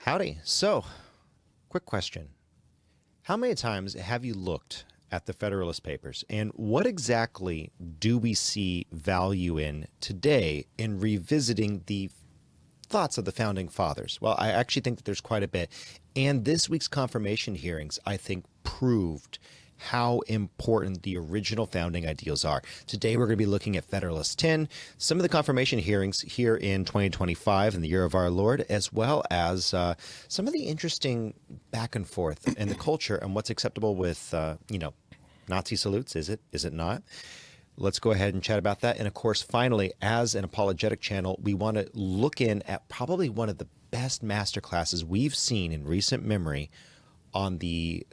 Howdy. So, quick question. How many times have you looked at the Federalist Papers, and what exactly do we see value in today in revisiting the thoughts of the Founding Fathers? Well, I actually think that there's quite a bit. And this week's confirmation hearings, I think, proved how important the original founding ideals are. Today, we're going to be looking at Federalist 10, some of the confirmation hearings here in 2025 in the year of our Lord, as well as some of the interesting back and forth in the culture and what's acceptable with, Nazi salutes. Is it not? Let's go ahead and chat about that. And of course, finally, as an apologetic channel, we want to look in at probably one of the best masterclasses we've seen in recent memory on the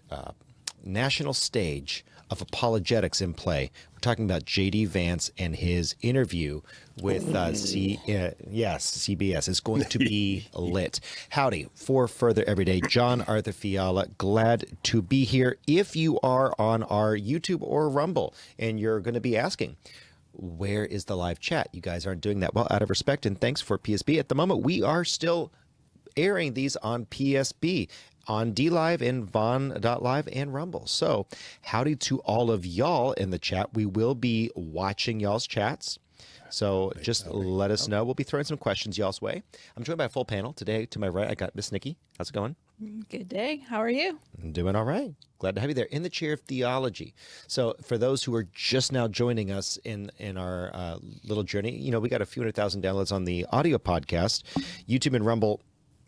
national stage of apologetics in play. We're talking about J.D. Vance and his interview with CBS. It's going to be lit. Howdy. For Further Everyday, John Arthur Fiala, glad to be here. If you are on our YouTube or Rumble and you're going to be asking, where is the live chat? You guys aren't doing that well, out of respect, and thanks for PSB. At the moment, we are still airing these on PSB, on DLive and Vaughn.live and Rumble. So howdy to all of y'all in the chat. We will be watching y'all's chats. So just let us know. We'll be throwing some questions y'all's way. I'm joined by a full panel. Today, to my right, I got Miss Nikki. How's it going? Good day. How are you? I'm doing all right. Glad to have you there in the chair of theology. So for those who are just now joining us in our little journey, we got a few 100,000 downloads on the audio podcast. YouTube and Rumble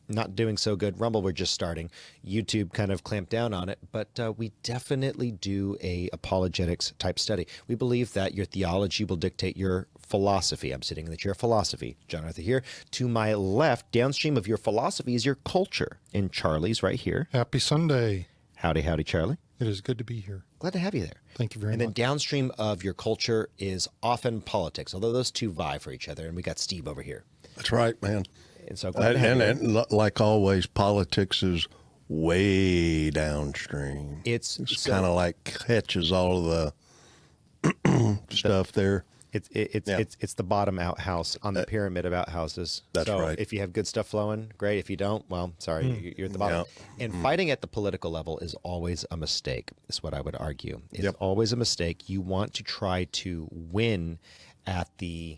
not doing so good. Rumble, we're just starting. YouTube kind of clamped down on it, but we definitely do a apologetics type study. We believe that your theology will dictate your philosophy. I'm sitting in the chair of philosophy. John Arthur here. To my left, downstream of your philosophy is your culture. And Charlie's right here. Happy Sunday. Howdy, Charlie. It is good to be here. Glad to have you there. Thank you very much. And then downstream of your culture is often politics, although those two vie for each other. And we got Steve over here. That's right, man. And so glad to have you. And like always, politics is way downstream. It's kind of like catches all of the stuff there. It's the bottom outhouse on the pyramid of outhouses. That's so right. If you have good stuff flowing, great. If you don't, well, sorry, you're at the bottom. Yeah. And fighting at the political level is always a mistake, is what I would argue. It's always a mistake. You want to try to win at the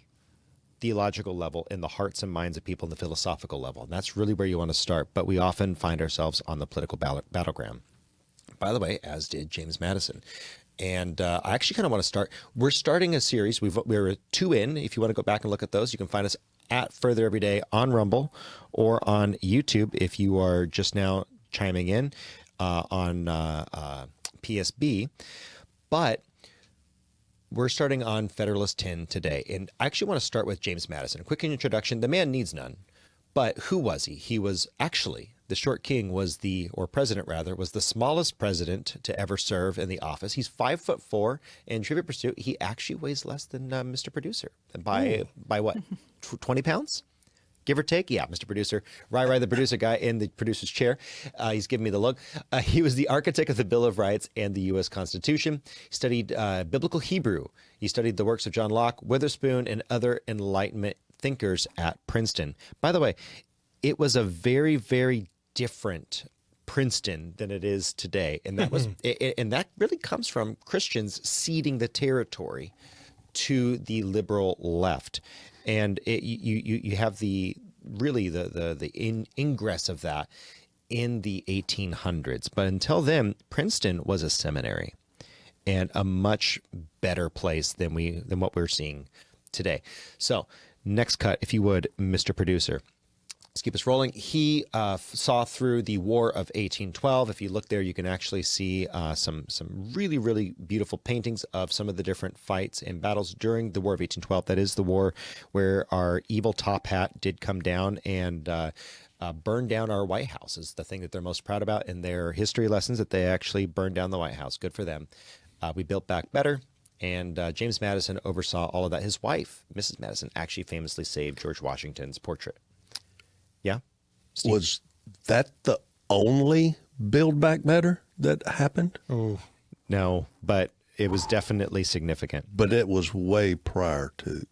theological level, in the hearts and minds of people, in the philosophical level. And that's really where you want to start. But we often find ourselves on the political battleground. By the way, as did James Madison. And I actually kind of want to start. We're starting a series. We're 2 in. If you want to go back and look at those, you can find us at Further Everyday on Rumble or on YouTube if you are just now chiming in on PSB. But we're starting on Federalist 10 today. And I actually want to start with James Madison. A quick introduction. The man needs none. But who was he? He was actually, the short king was president rather, was the smallest president to ever serve in the office. He's 5'4", and Trivia Pursuit, he actually weighs less than Mr. Producer. By what, 20 pounds? Give or take? Yeah, Mr. Producer. Rai, the producer guy in the producer's chair. He's giving me the look. He was the architect of the Bill of Rights and the U.S. Constitution. He studied biblical Hebrew. He studied the works of John Locke, Witherspoon, and other Enlightenment thinkers at Princeton. By the way, it was a very, very different Princeton than it is today. And that was and that really comes from Christians ceding the territory to the liberal left. And you have the ingress of that in the 1800s. But until then, Princeton was a seminary and a much better place than what we're seeing today. So next cut, if you would, Mr. Producer. Let's keep us rolling. He saw through the War of 1812. If you look there, you can actually see some really, really beautiful paintings of some of the different fights and battles during the War of 1812. That is the war where our evil top hat did come down and burn down our White House. Is the thing that they're most proud about in their history lessons, that they actually burned down the White House. Good for them. We built back better. And James Madison oversaw all of that. His wife, Mrs. Madison, actually famously saved George Washington's portrait. Yeah. Steve? Was that the only Build Back Better that happened? Oh, no, but it was definitely significant. But it was way prior to.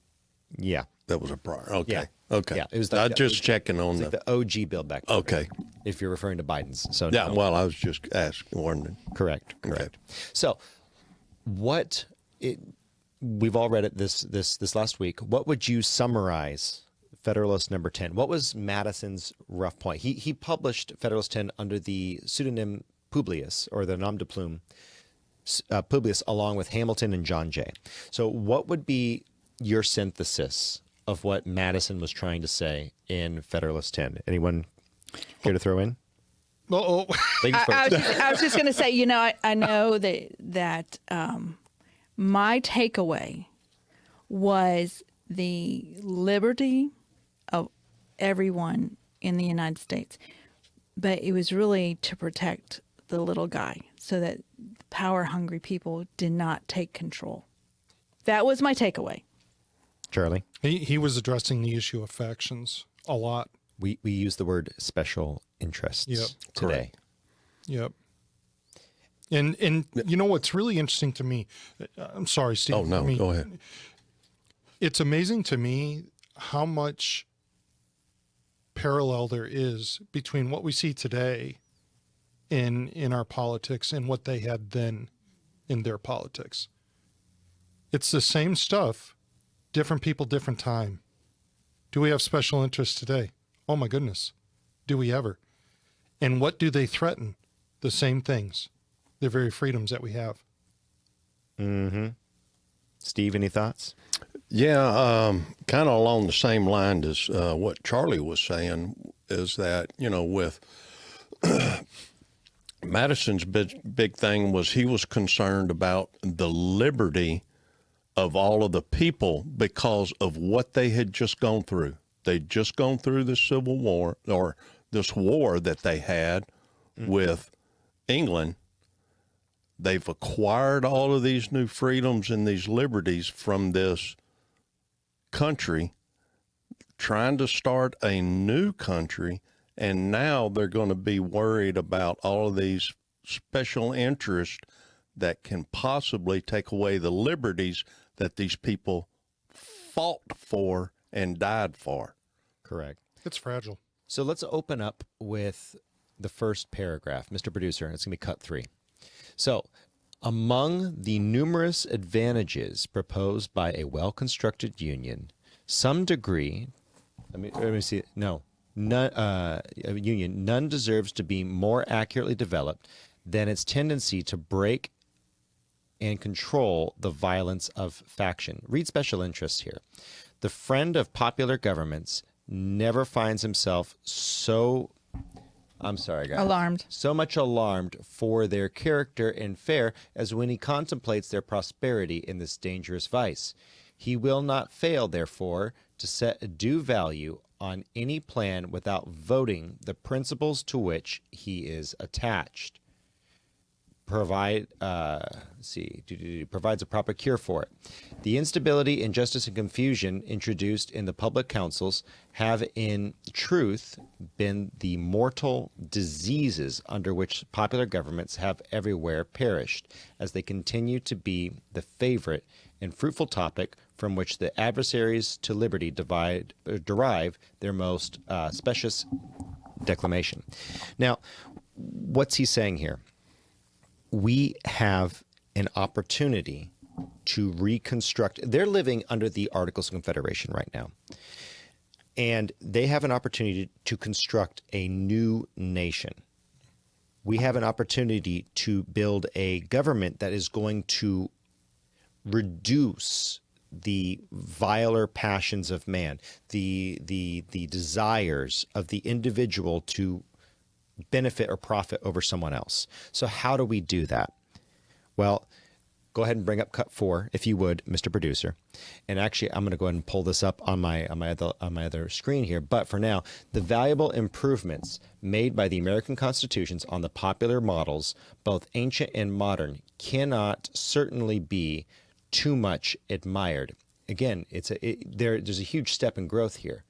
Yeah. That was a prior. Okay. Yeah. Okay. Yeah, it was I like just checking on like the OG Build Back Better. Okay. If you're referring to Biden's. So Yeah, no. well, I was just wondering. Correct. So we've all read it this last week. What would you summarize Federalist number 10? What was Madison's rough point? He published Federalist 10 under the pseudonym Publius, or the nom de plume Publius, along with Hamilton and John Jay. So what would be your synthesis of what Madison was trying to say in Federalist 10? Anyone care to throw in? Oh, Ladies first. I was just going to say, I know that my takeaway was the liberty of everyone in the United States, but it was really to protect the little guy so that power-hungry people did not take control. That was my takeaway. Charlie? he was addressing the issue of factions a lot. We use the word special interests today. Correct. Yep. And you know what's really interesting to me? I'm sorry, Steve. Oh, no, go ahead. It's amazing to me how much parallel there is between what we see today in our politics and what they had then in their politics. It's the same stuff, different people, different time. Do we have special interests today? Oh my goodness. Do we ever? And what do they threaten? The same things, the very freedoms that we have. Mm-hmm. Steve, any thoughts? Yeah, kind of along the same line as what Charlie was saying, is that, with Madison's big thing was he was concerned about the liberty of all of the people because of what they had just gone through. They'd just gone through the Civil War, or this war that they had with England. They've acquired all of these new freedoms and these liberties from this country, trying to start a new country, and now they're going to be worried about all of these special interests that can possibly take away the liberties that these people fought for and died for. Correct. It's fragile. So let's open up with the first paragraph. Mr. Producer, it's going to be cut 3. So, among the numerous advantages proposed by a well-constructed union, some degree, none deserves to be more accurately developed than its tendency to break and control the violence of faction. Read special interests here. The friend of popular governments never finds himself so much alarmed for their character and fare as when he contemplates their prosperity in this dangerous vice. He will not fail, therefore, to set a due value on any plan without voting the principles to which he is attached. Provides a proper cure for it. The instability, injustice, and confusion introduced in the public councils have in truth been the mortal diseases under which popular governments have everywhere perished, as they continue to be the favorite and fruitful topic from which the adversaries to liberty derive their most specious declamation. Now, what's he saying here? We have an opportunity to reconstruct. They're living under the Articles of Confederation right now. And they have an opportunity to construct a new nation. We have an opportunity to build a government that is going to reduce the viler passions of man, the desires of the individual to benefit or profit over someone else. So how do we do that? Well, go ahead and bring up cut 4, if you would, Mr. Producer. And actually, I'm going to go ahead and pull this up on my other screen here. But for now, the valuable improvements made by the American constitutions on the popular models, both ancient and modern, cannot certainly be too much admired. Again, there's a huge step in growth here,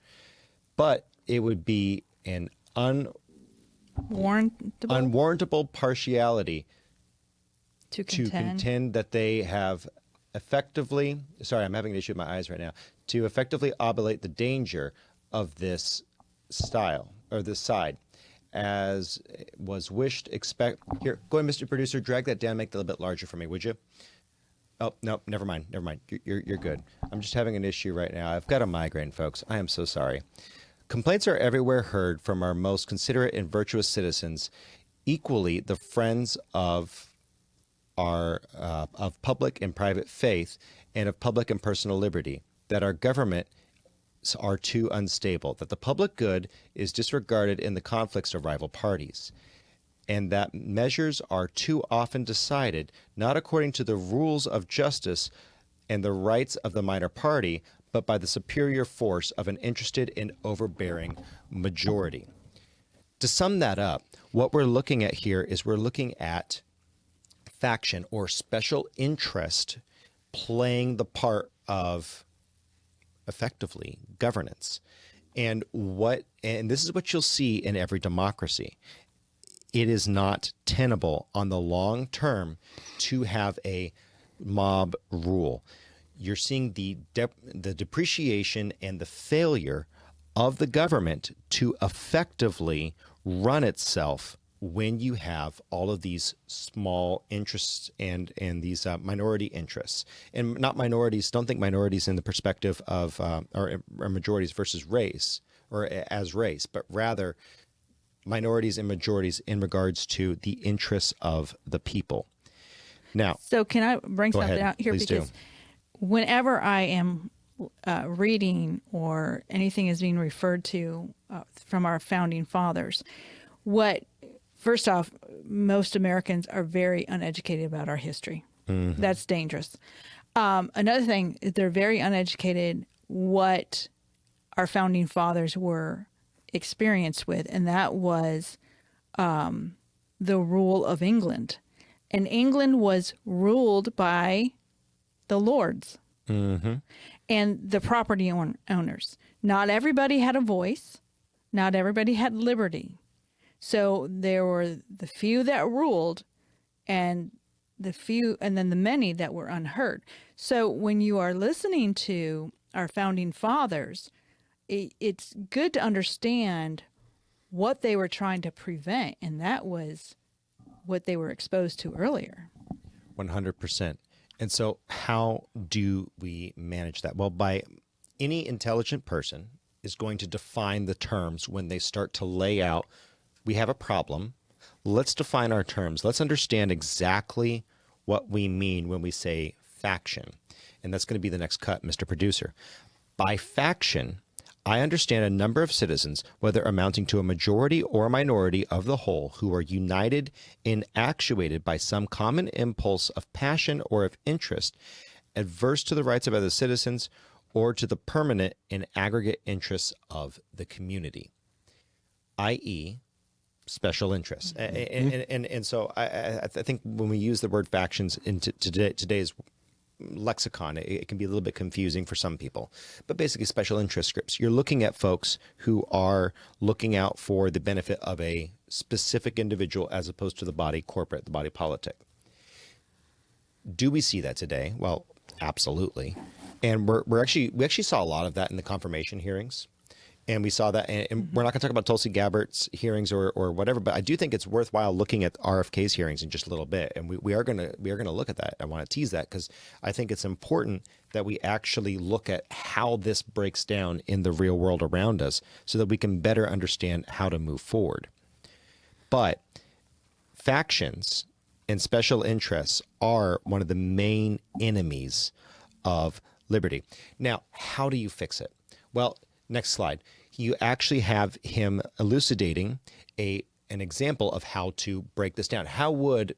but it would be an unwarrantable partiality to contend that they have effectively, sorry, I'm having an issue with my eyes right now, to effectively obviate the danger of this style or this side, as was wished, expect. Here, go ahead, Mr. Producer, drag that down, make that a little bit larger for me, would you? Oh, no, never mind. You're good. I'm just having an issue right now. I've got a migraine, folks. I am so sorry. Complaints are everywhere heard from our most considerate and virtuous citizens, equally the friends of our of public and private faith and of public and personal liberty, that our government are too unstable, that the public good is disregarded in the conflicts of rival parties, and that measures are too often decided not according to the rules of justice and the rights of the minor party, but by the superior force of an interested and overbearing majority. To sum that up, what we're looking at here is we're looking at faction or special interest playing the part of effectively governance. And this is what you'll see in every democracy. It is not tenable on the long term to have a mob rule. You're seeing the depreciation and the failure of the government to effectively run itself when you have all of these small interests and these minority interests. And not minorities, don't think minorities in the perspective of or majorities versus race or as race, but rather minorities and majorities in regards to the interests of the people. Now, so can I bring something out here? Please because do. Whenever I am reading or anything is being referred to from our founding fathers, first off, most Americans are very uneducated about our history. Mm-hmm. That's dangerous. Another thing, they're very uneducated what our founding fathers were experienced with, and that was the rule of England. And England was ruled by the lords and the property owners. Not everybody had a voice. Not everybody had liberty. So there were the few that ruled and then the many that were unheard. So when you are listening to our founding fathers, it's good to understand what they were trying to prevent, and that was what they were exposed to earlier. 100%. And so how do we manage that? Well, by any intelligent person is going to define the terms when they start to lay out, we have a problem. Let's define our terms. Let's understand exactly what we mean when we say faction. And that's going to be the next cut, Mr. Producer. By faction, I understand a number of citizens, whether amounting to a majority or a minority of the whole, who are united and actuated by some common impulse of passion or of interest, adverse to the rights of other citizens or to the permanent and aggregate interests of the community, i.e., special interests. Mm-hmm. And so I think when we use the word factions in today's lexicon, it can be a little bit confusing for some people, but basically special interest groups. You're looking at folks who are looking out for the benefit of a specific individual as opposed to the body corporate, the body politic. Do we see that today? Well, absolutely. And we actually saw a lot of that in the confirmation hearings. And we saw that, and we're not going to talk about Tulsi Gabbard's hearings or whatever, but I do think it's worthwhile looking at RFK's hearings in just a little bit, and we are going to look at that. I want to tease that because I think it's important that we actually look at how this breaks down in the real world around us, so that we can better understand how to move forward. But factions and special interests are one of the main enemies of liberty. Now, how do you fix it? Well, next slide. You actually have him elucidating an example of how to break this down. How would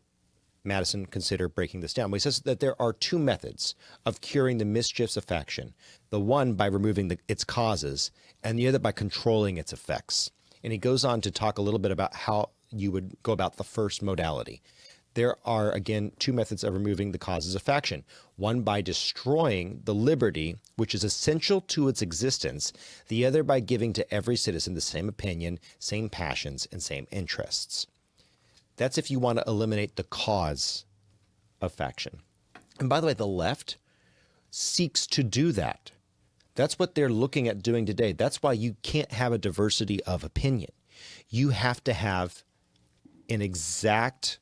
Madison consider breaking this down? Well, he says that there are two methods of curing the mischiefs of faction. The one by removing its causes, and the other by controlling its effects. And he goes on to talk a little bit about how you would go about the first modality. There are, again, two methods of removing the causes of faction. One by destroying the liberty which is essential to its existence. The other by giving to every citizen the same opinion, same passions, and same interests. That's if you want to eliminate the cause of faction. And by the way, the left seeks to do that. That's what they're looking at doing today. That's why you can't have a diversity of opinion. You have to have an exact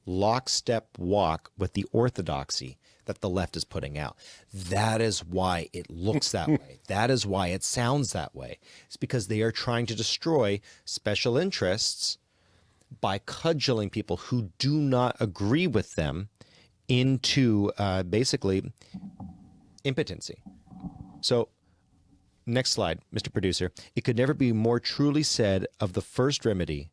lockstep walk with the orthodoxy that the left is putting out. That is why it looks that way. That is why it sounds that way. It's because they are trying to destroy special interests by cudgeling people who do not agree with them into basically impotency. So next slide, Mr. Producer. It could never be more truly said of the first remedy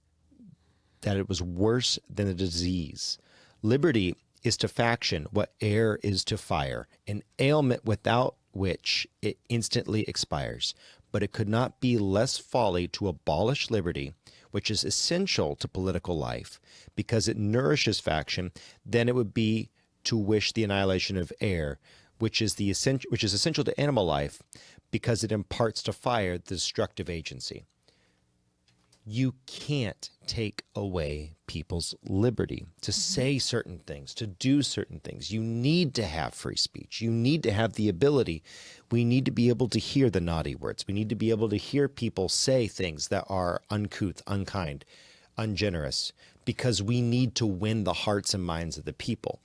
that it was worse than a disease. Liberty is to faction what air is to fire, an ailment without which it instantly expires. But it could not be less folly to abolish liberty, which is essential to political life, because it nourishes faction, than it would be to wish the annihilation of air, which is essential to animal life, because it imparts to fire the destructive agency. You can't take away people's liberty to say certain things, to do certain things. You need to have free speech. You need to have the ability. We need to be able to hear the naughty words. We need to be able to hear people say things that are uncouth, unkind, ungenerous, because we need to win the hearts and minds of the people.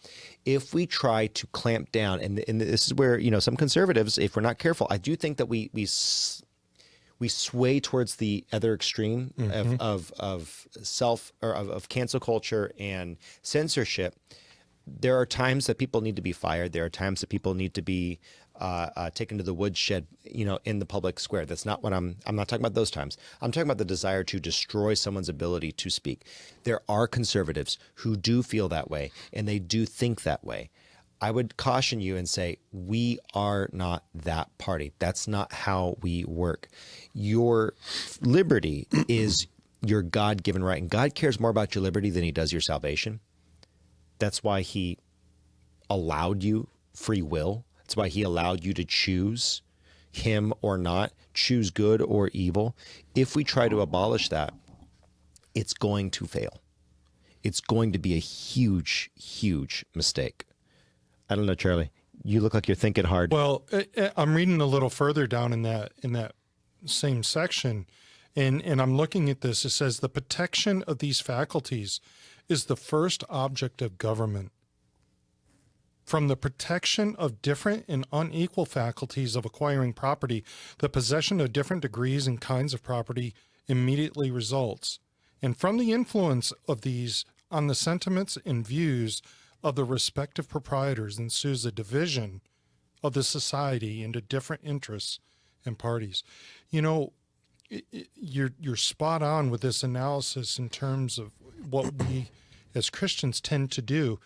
If we try to clamp down, and this is where, some conservatives, if we're not careful, I do think that we sway towards the other extreme of cancel culture and censorship. There are times that people need to be fired. There are times that people need to be taken to the woodshed, in the public square. That's not what I'm not talking about those times. I'm talking about the desire to destroy someone's ability to speak. There are conservatives who do feel that way, and they do think that way. I would caution you and say, we are not that party. That's not how we work. Your liberty is your God-given right, and God cares more about your liberty than he does your salvation. That's why he allowed you free will. That's why he allowed you to choose him or not, choose good or evil. If we try to abolish that, it's going to fail. It's going to be a huge, huge mistake. I don't know, Charlie. You look like you're thinking hard. Well, I'm reading a little further down in that same section, and I'm looking at this. It says the protection of these faculties is the first object of government. From the protection of different and unequal faculties of acquiring property, the possession of different degrees and kinds of property immediately results. And from the influence of these on the sentiments and views of the respective proprietors ensues a division of the society into different interests and parties. You're spot on with this analysis in terms of what we as Christians tend to do.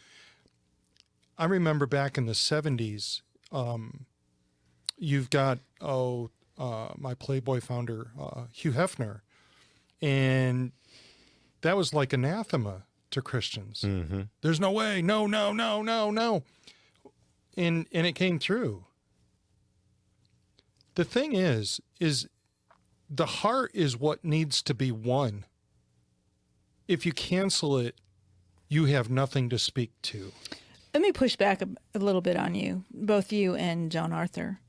I remember back in the 70s, you've got my Playboy founder, Hugh Hefner, and that was like anathema to Christians. Mm-hmm. There's no way, no. And it came through. The thing is the heart is what needs to be won. If you cancel it, you have nothing to speak to. Let me push back a little bit on you, both you and John Arthur.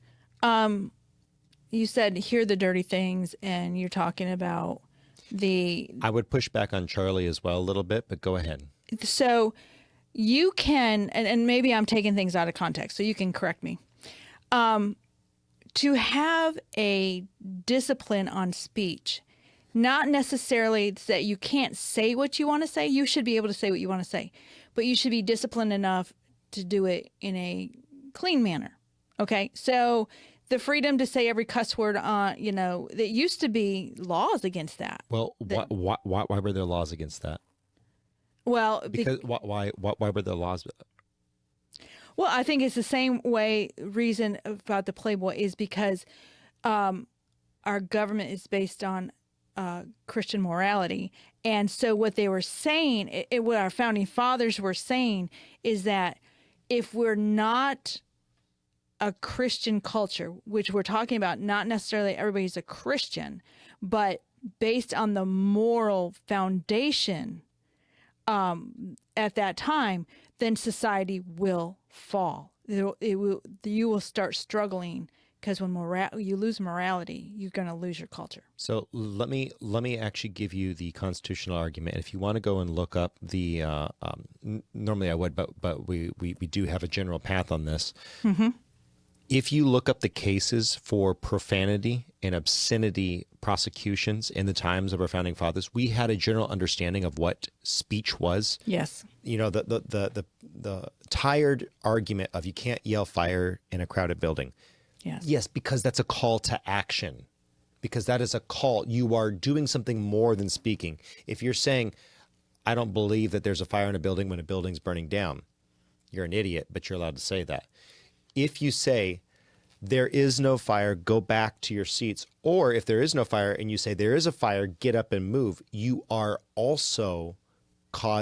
You said hear the dirty things, and you're talking about I would push back on Charlie as well a little bit, but go ahead. So you can, and maybe I'm taking things out of context, so you can correct me. To have a discipline on speech, not necessarily that you can't say what you want to say. You should be able to say what you want to say, but you should be disciplined enough to do it in a clean manner. Okay, so the freedom to say every cuss word that used to be laws against that. Well, why were there laws against that? Well, because why were there laws? Well, I think it's the same reason about the Playboy is because our government is based on Christian morality. And so what they were saying, what our founding fathers were saying is that if we're not a Christian culture, which we're talking about, not necessarily everybody's a Christian, but based on the moral foundation at that time, then society will fall. You will start struggling Because when you lose morality, you're going to lose your culture. So let me actually give you the constitutional argument. If you want to go and look up the normally I would, but we do have a general path on this. Mm-hmm. If you look up the cases for profanity and obscenity prosecutions in the times of our founding fathers, we had a general understanding of what speech was. Yes. You know, the tired argument of you can't yell fire in a crowded building. Yes. Yes, because that's a call to action. Because that is a call. You are doing something more than speaking. If you're saying, I don't believe that there's a fire in a building when a building's burning down, you're an idiot, but you're allowed to say that. If you say, there is no fire, go back to your seats, or if there is no fire and you say there is a fire, get up and move, you are also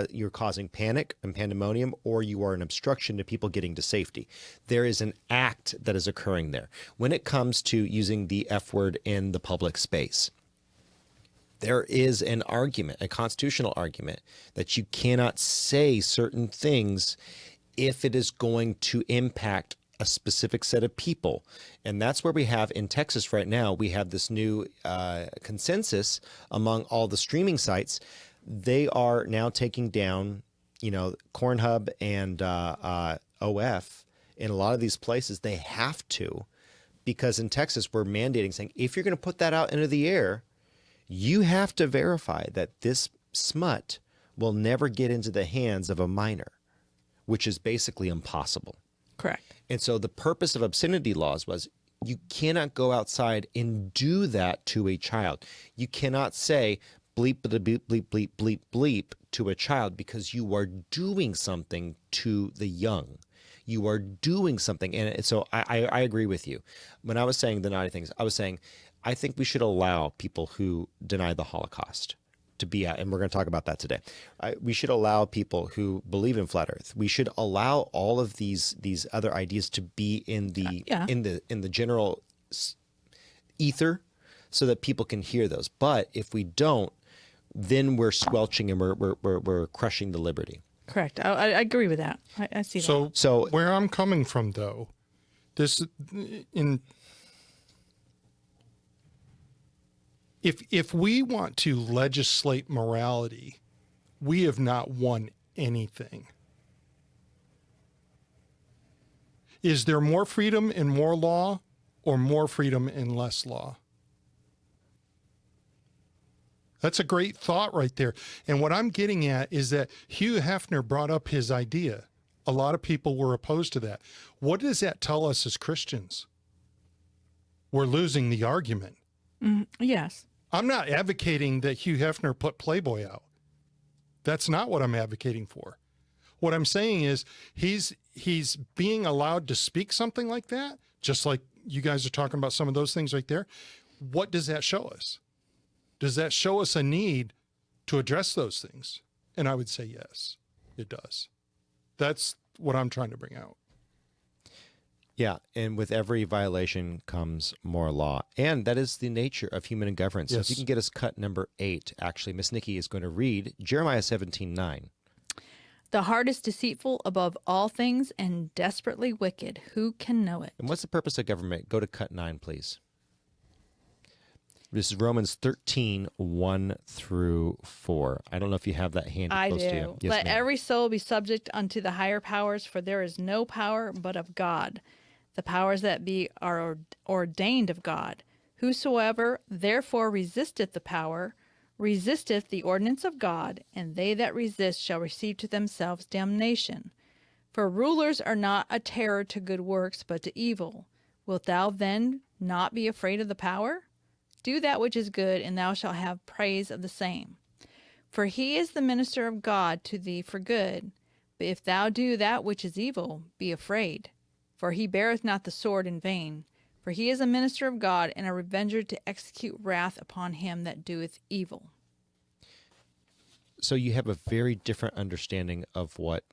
you're causing panic and pandemonium, or you are an obstruction to people getting to safety. There is an act that is occurring there. When it comes to using the F word in the public space, there is an argument, a constitutional argument, that you cannot say certain things if it is going to impact a specific set of people. And that's where we have in Texas right now, we have this new consensus among all the streaming sites. They are now taking down, you know, Cornhub and OF in a lot of these places. They have to, because in Texas, we're mandating, saying, if you're going to put that out into the air, you have to verify that this smut will never get into the hands of a minor, which is basically impossible. Correct. And so the purpose of obscenity laws was you cannot go outside and do that to a child. You cannot say bleep, bleep, bleep, bleep, bleep, bleep to a child, because you are doing something to the young. You are doing something. And so I agree with you. When I was saying the naughty things, I was saying, I think we should allow people who deny the Holocaust to be out, and we're going to talk about that today. We should allow people who believe in flat Earth. We should allow all of these other ideas to be in the in the general ether, so that people can hear those. But if we don't, then we're squelching and we're crushing the liberty. Correct. I agree with that. I see that. So where I'm coming from, though, If we want to legislate morality, we have not won anything. Is there more freedom in more law, or more freedom in less law? That's a great thought right there. And what I'm getting at is that Hugh Hefner brought up his idea. A lot of people were opposed to that. What does that tell us as Christians? We're losing the argument. Yes. I'm not advocating that Hugh Hefner put Playboy out. That's not what I'm advocating for. What I'm saying is he's being allowed to speak something like that, just like you guys are talking about some of those things right there. What does that show us? Does that show us a need to address those things? And I would say yes, it does. That's what I'm trying to bring out. Yeah, and with every violation comes more law. And that is the nature of human governance. So if you can get us cut number 8, actually, Miss Nikki is going to read Jeremiah 17:9. The heart is deceitful above all things and desperately wicked. Who can know it? And what's the purpose of government? Go to cut 9, please. This is Romans 13:1-4. I don't know if you have that handy close to you. Yes, Let every soul be subject unto the higher powers, for there is no power but of God. The powers that be are ordained of God. Whosoever therefore resisteth the power, resisteth the ordinance of God, and they that resist shall receive to themselves damnation. For rulers are not a terror to good works, but to evil. Wilt thou then not be afraid of the power? Do that which is good, and thou shalt have praise of the same. For he is the minister of God to thee for good. But if thou do that which is evil, be afraid. For he beareth not the sword in vain. For he is a minister of God, and a revenger to execute wrath upon him that doeth evil. So you have a very different understanding of what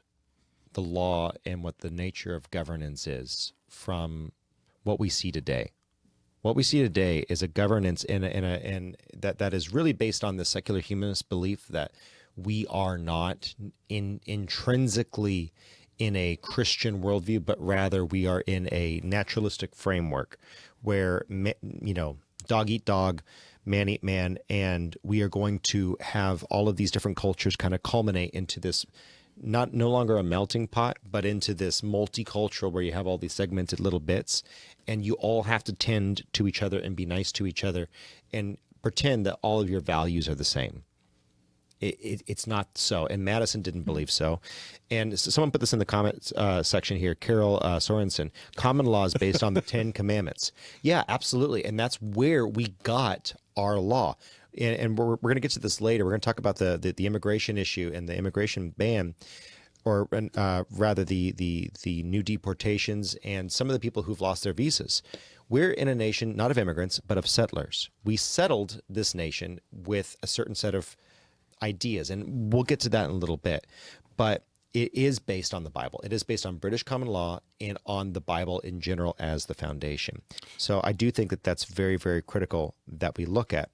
the law and what the nature of governance is from what we see today. What we see today is a governance in that is really based on the secular humanist belief that we are not intrinsically in a Christian worldview, but rather we are in a naturalistic framework where, dog eat dog, man eat man, and we are going to have all of these different cultures kind of culminate into this, no longer a melting pot, but into this multicultural where you have all these segmented little bits, and you all have to tend to each other and be nice to each other and pretend that all of your values are the same. It's not so, and Madison didn't believe so. And someone put this in the comments section here, Carol Sorensen. Common law is based on the 10 Commandments. Yeah, absolutely, and that's where we got our law. And we're going to get to this later. We're going to talk about the immigration issue and the immigration ban, or rather the new deportations and some of the people who've lost their visas. We're in a nation not of immigrants, but of settlers. We settled this nation with a certain set of ideas, and we'll get to that in a little bit. But it is based on the Bible. It is based on British common law and on the Bible in general as the foundation. So I do think that that's very, very critical that we look at.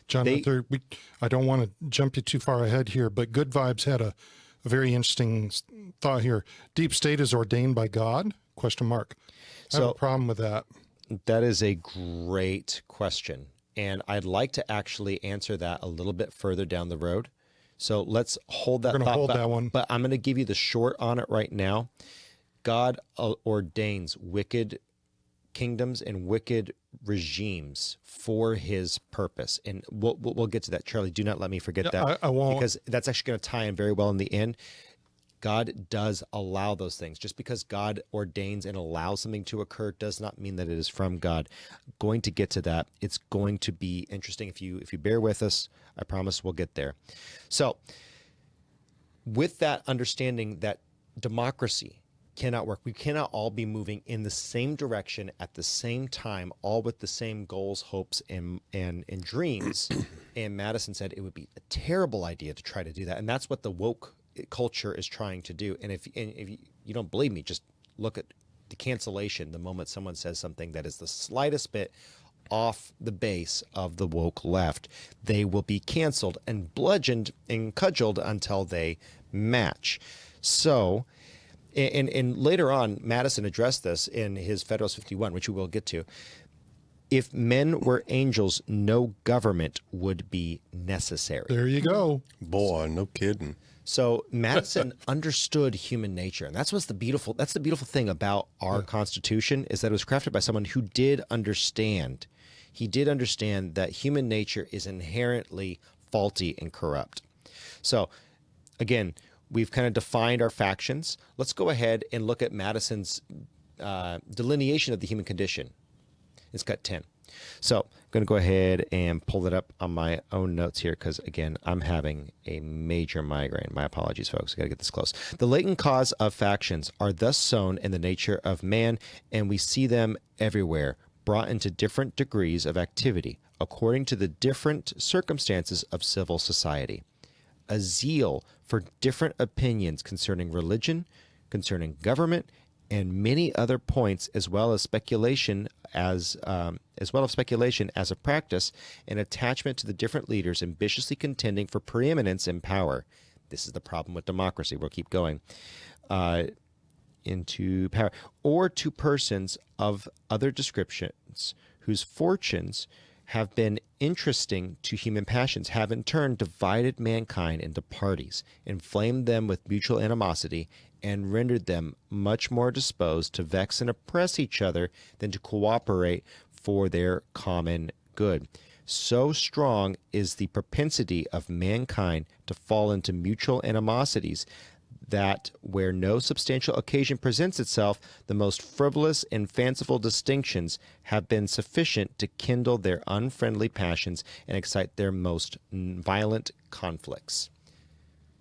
John, I don't want to jump you too far ahead here, but Good Vibes had a very interesting thought here. Deep state is ordained by God? I have a problem with that. That is a great question. And I'd like to actually answer that a little bit further down the road. So let's hold that thought. That one. But I'm going to give you the short on it right now. God ordains wicked kingdoms and wicked regimes for his purpose. And we'll get to that. Charlie, do not let me forget that. I won't. Because that's actually going to tie in very well in the end. God does allow those things. Just because God ordains and allows something to occur does not mean that it is from God. Going to get to that. It's going to be interesting. If you bear with us, I promise we'll get there. So with that understanding that democracy cannot work, we cannot all be moving in the same direction at the same time, all with the same goals, hopes, and dreams. And Madison said it would be a terrible idea to try to do that. And that's what the woke culture is trying to do. And if you don't believe me, just look at the cancellation the moment someone says something that is the slightest bit off the base of the woke left. They will be canceled and bludgeoned and cudgeled until they match. So, and later on, Madison addressed this in his Federalist 51, which we will get to. If men were angels, no government would be necessary. There you go. Boy, no kidding. So Madison understood human nature, and that's the beautiful thing about our Constitution, is that it was crafted by someone who did understand. He did understand that human nature is inherently faulty and corrupt. So again, we've kind of defined our factions. Let's go ahead and look at Madison's delineation of the human condition. It's cut 10. So I'm going to go ahead and pull it up on my own notes here because, again, I'm having a major migraine. My apologies, folks. I got to get this close. The latent cause of factions are thus sown in the nature of man, and we see them everywhere, brought into different degrees of activity according to the different circumstances of civil society. A zeal for different opinions concerning religion, concerning government, and many other points, as well as speculation as a practice, and attachment to the different leaders ambitiously contending for preeminence and power. This is the problem with democracy. We'll keep going. Into power, or to persons of other descriptions whose fortunes have been interesting to human passions, have in turn divided mankind into parties, inflamed them with mutual animosity, and rendered them much more disposed to vex and oppress each other than to cooperate for their common good. So strong is the propensity of mankind to fall into mutual animosities that where no substantial occasion presents itself, the most frivolous and fanciful distinctions have been sufficient to kindle their unfriendly passions and excite their most violent conflicts.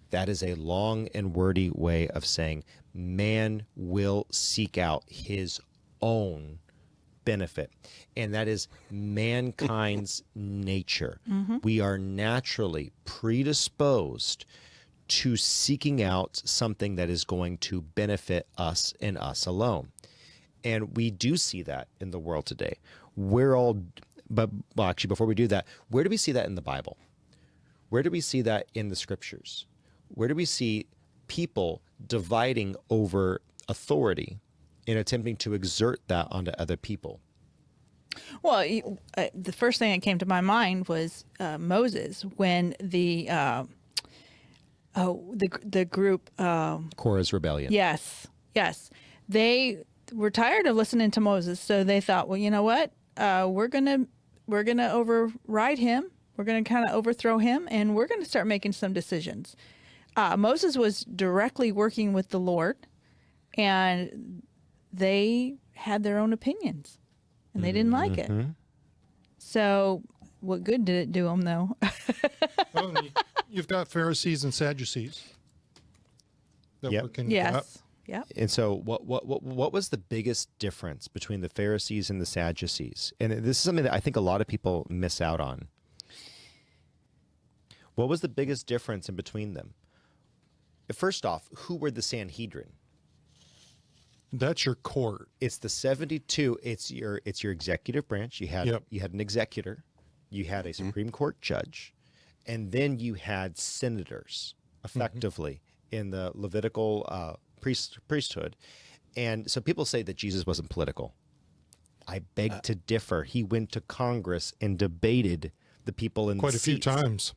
That is a long and wordy way of saying man will seek out his own benefit. And that is mankind's nature. Mm-hmm. We are naturally predisposed to seeking out something that is going to benefit us and us alone. And we do see that in the world today. Actually, before we do that, where do we see that in the Bible? Where do we see that in the scriptures? Where do we see people dividing over authority and attempting to exert that onto other people. Well, the first thing that came to my mind was Moses when the group. Korah's rebellion. Yes. They were tired of listening to Moses, so they thought, well, you know what? We're gonna override him. We're gonna kind of overthrow him, and we're gonna start making some decisions. Moses was directly working with the Lord, and they had their own opinions, and they didn't like it. So, what good did it do them, though? Well, you've got Pharisees and Sadducees that Yep. work in Yes. Yep. And so, what was the biggest difference between the Pharisees and the Sadducees? And this is something that I think a lot of people miss out on. What was the biggest difference in between them? First off, who were the Sanhedrin? That's your court. It's the 72. It's your executive branch. You had an executor, you had a Supreme Court judge, and then you had senators, effectively in the Levitical priesthood. And so people say that Jesus wasn't political. I beg to differ. He went to Congress and debated the people in Quite the a few seats. times.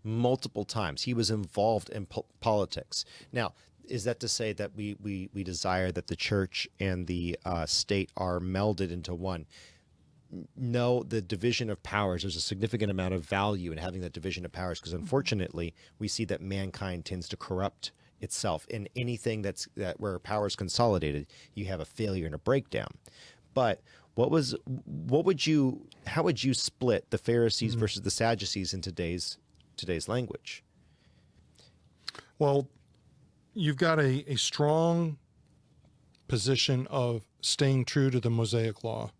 Multiple times. He was involved in politics. Now, is that to say that we desire that the church and the state are melded into one? No, the division of powers, there's a significant amount of value in having that division of powers, because unfortunately we see that mankind tends to corrupt itself. In anything where power is consolidated, you have a failure and a breakdown. But how would you split the Pharisees versus the Sadducees in today's language? Well, you've got a strong position of staying true to the Mosaic law.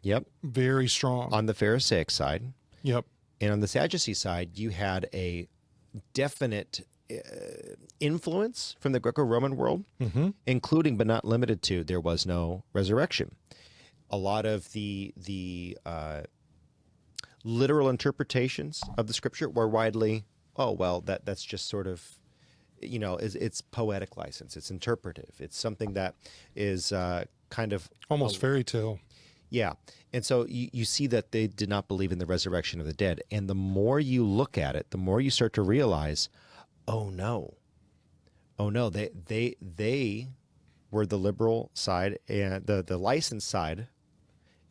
Yep. Very strong. On the Pharisaic side. Yep. And on the Sadducee side, you had a definite influence from the Greco-Roman world, including but not limited to, there was no resurrection. A lot of the literal interpretations of the scripture were widely, that's just sort of, it's poetic license. It's interpretive. It's something that is kind of Almost fairy tale. Yeah. And so you see that they did not believe in the resurrection of the dead. And the more you look at it, the more you start to realize, oh no, they were the liberal side and the licensed side.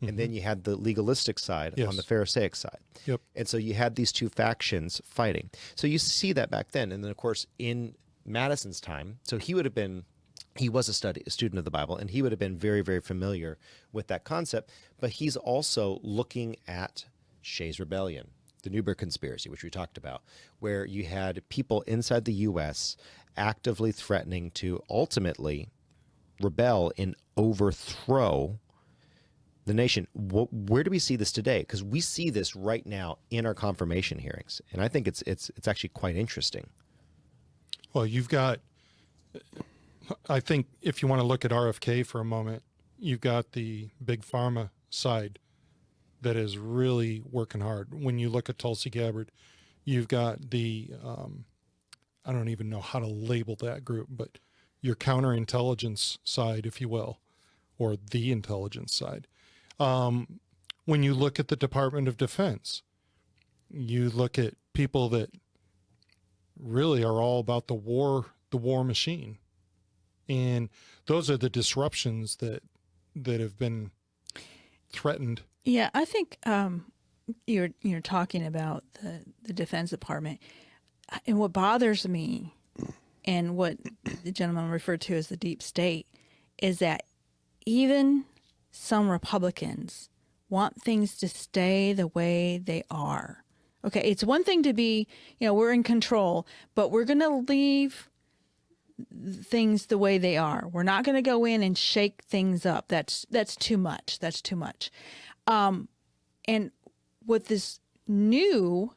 And then you had the legalistic side on the Pharisaic side. Yep. And so you had these two factions fighting. So you see that back then. And then, of course, in Madison's time, so he was a student of the Bible, and he would have been very, very familiar with that concept. But he's also looking at Shays' Rebellion, the Newburgh Conspiracy, which we talked about, where you had people inside the U.S. actively threatening to ultimately rebel and overthrow the nation. Where do we see this today? Because we see this right now in our confirmation hearings, and I think it's actually quite interesting. Well, you've got, I think if you want to look at RFK for a moment, you've got the big pharma side that is really working hard. When you look at Tulsi Gabbard, you've got the, I don't even know how to label that group, but your counterintelligence side, if you will, or the intelligence side. When you look at the Department of Defense, you look at people that really are all about the war machine. And those are the disruptions that have been threatened. Yeah, I think you're talking about the Defense Department, and what bothers me, and what the gentleman referred to as the deep state, is that even some Republicans want things to stay the way they are. Okay, it's one thing to be, we're in control, but we're going to leave things the way they are. We're not going to go in and shake things up. That's too much. That's too much. And with this new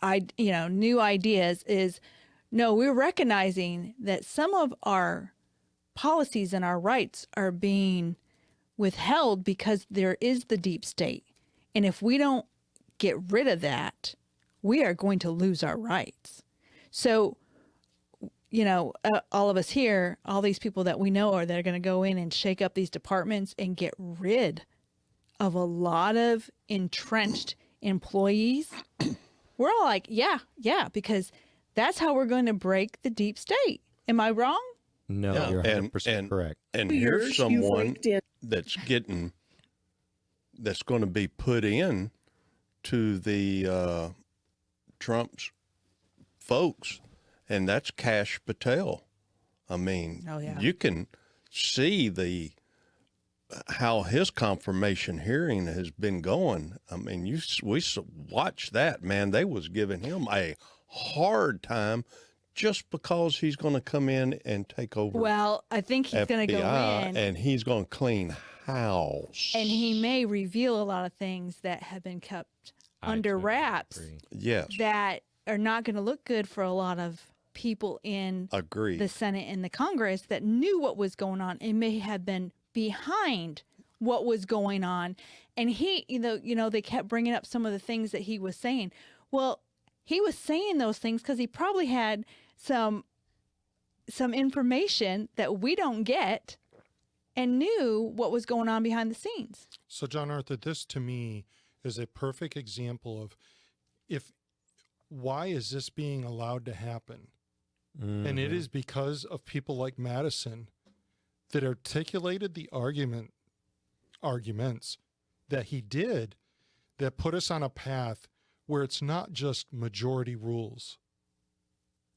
ideas is, no, we're recognizing that some of our policies and our rights are being withheld because there is the deep state. And if we don't get rid of that, we are going to lose our rights. So all of us here, all these people that we know are that are going to go in and shake up these departments and get rid of a lot of entrenched employees. We're all like, yeah, because that's how we're going to break the deep state. Am I wrong? No, Yeah, you're 100% correct. And here's someone that's going to be put in to the Trump's folks, and that's Kash Patel. I mean, you can see how his confirmation hearing has been going. I mean, we watched that, man. They was giving him a hard time just because he's going to come in and take over. Well, I think he's going to go in and he's going to clean house. And he may reveal a lot of things that have been kept under wraps. Yes. That are not going to look good for a lot of people in the Senate and the Congress that knew what was going on and may have been behind what was going on. And he, they kept bringing up some of the things that he was saying. Well, he was saying those things because he probably had some information that we don't get and knew what was going on behind the scenes. So, John Arthur, this to me is a perfect example of why is this being allowed to happen? Mm-hmm. And it is because of people like Madison that articulated the arguments that he did that put us on a path where it's not just majority rules.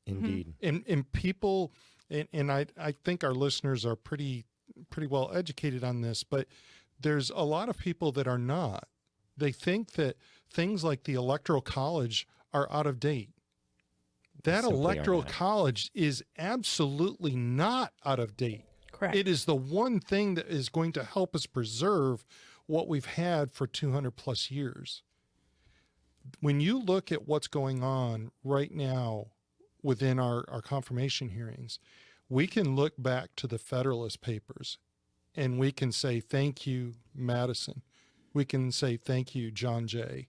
Indeed. And people, and I think our listeners are pretty well educated on this, but there's a lot of people that are not. They think that things like the Electoral College are out of date. That Electoral College is absolutely not out of date. Correct. It is the one thing that is going to help us preserve what we've had for 200 plus years. When you look at what's going on right now within our confirmation hearings, we can look back to the Federalist Papers and we can say, thank you, Madison. We can say, thank you, John Jay,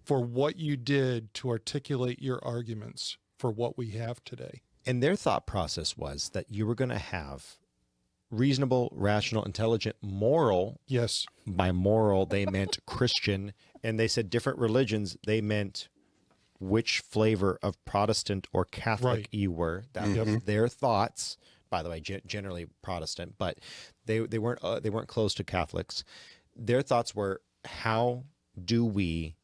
for what you did to articulate your arguments for what we have today. And their thought process was that you were going to have reasonable, rational, intelligent, moral. Yes. By moral, they meant Christian. And they said different religions, they meant which flavor of Protestant or Catholic you were. That was their thoughts. By the way, generally Protestant, but they weren't close to Catholics. Their thoughts were, how do we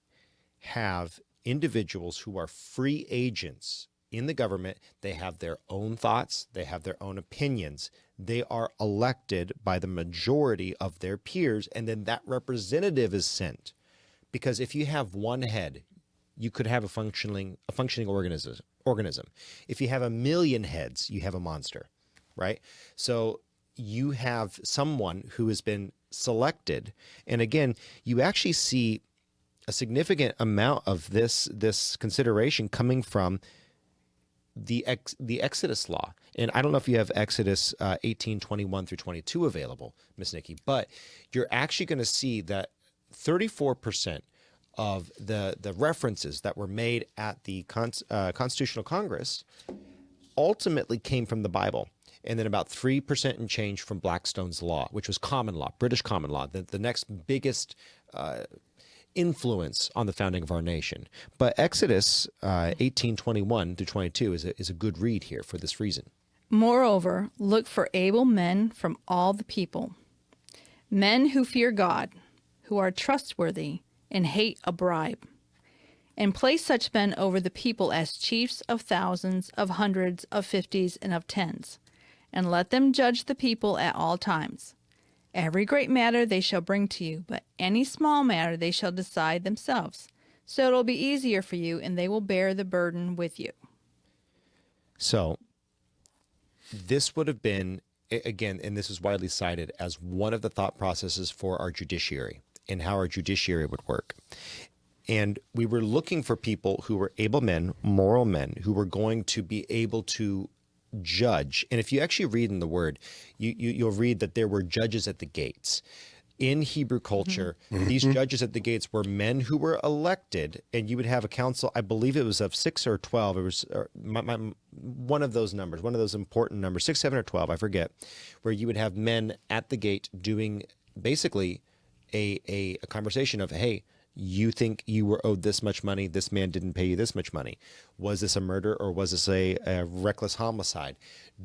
have individuals who are free agents in the government? They have their own thoughts. They have their own opinions. They are elected by the majority of their peers, and then that representative is sent. Because if you have one head, you could have a functioning organism. If you have 1 million heads, you have a monster, right? So you have someone who has been selected, and again, you actually see a significant amount of this consideration coming from the Exodus law. And I don't know if you have Exodus 18:21 through 22 available, Miss Nikki, but you're actually going to see that 34% of the references that were made at the Constitutional Congress ultimately came from the Bible. And then about 3% and change from Blackstone's law, which was common law, British common law, the next biggest influence on the founding of our nation. But Exodus 18:21 through 22 is a good read here for this reason. Moreover, look for able men from all the people, men who fear God, who are trustworthy and hate a bribe, and place such men over the people as chiefs of thousands, of hundreds, of fifties, and of tens, and let them judge the people at all times. Every great matter they shall bring to you, but any small matter they shall decide themselves. So it will be easier for you, and they will bear the burden with you. So this would have been, again, and this is widely cited as one of the thought processes for our judiciary and how our judiciary would work. And we were looking for people who were able men, moral men, who were going to be able to judge. And if you actually read in the word, you'll read that there were judges at the gates. in Hebrew culture, these judges at the gates were men who were elected, and you would have a council, I believe it was of 6 or 12. It was one of those numbers, one of those important numbers, 6, 7, or 12, I forget, where you would have men at the gate doing basically a conversation of, hey, you think you were owed this much money, this man didn't pay you this much money. Was this a murder or was this a reckless homicide?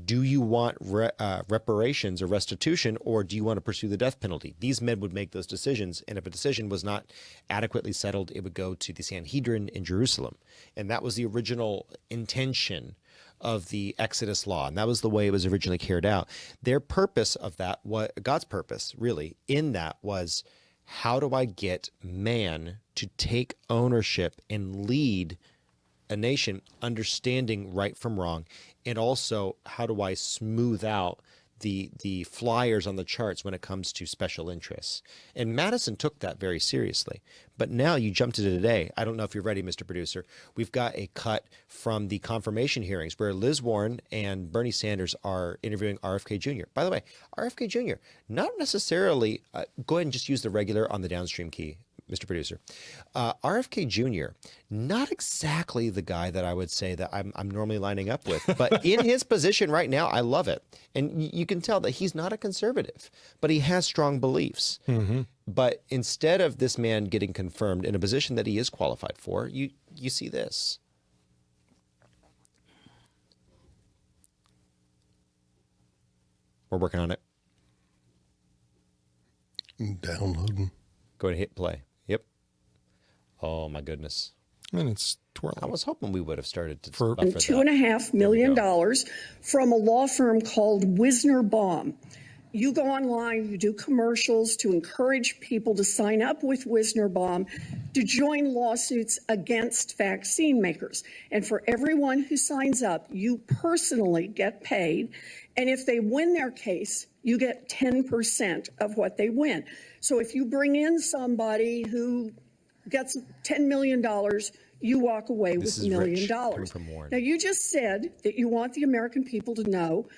Do you want reparations or restitution, or do you want to pursue the death penalty? These men would make those decisions, and if a decision was not adequately settled, it would go to the Sanhedrin in Jerusalem. And that was the original intention of the Exodus law, and that was the way it was originally carried out. Their purpose of that, what God's purpose really in that was, how do I get man to take ownership and lead a nation, understanding right from wrong, and also how do I smooth out the flyers on the charts when it comes to special interests? And Madison took that very seriously. But now you jump to today. I don't know if you're ready, Mr. Producer. We've got a cut from the confirmation hearings where Liz Warren and Bernie Sanders are interviewing RFK Jr. By the way, RFK Jr., not necessarily, go ahead and just use the regular on the downstream key, Mr. Producer. RFK Jr., not exactly the guy that I would say that I'm normally lining up with, but in his position right now, I love it. And you can tell that he's not a conservative, but he has strong beliefs. But instead of this man getting confirmed in a position that he is qualified for, you see this. We're working on it. Downloading. Go ahead and hit play. Yep. Oh my goodness. And it's twirling. I was hoping we would have started to For buffer that. $2.5 million from a law firm called Wisner Baum. You go online, you do commercials to encourage people to sign up with Wisner Baum to join lawsuits against vaccine makers. And for everyone who signs up, you personally get paid. And if they win their case, you get 10% of what they win. So if you bring in somebody who gets $10 million, you walk away with $1 million. Now, you just said that you want the American people to know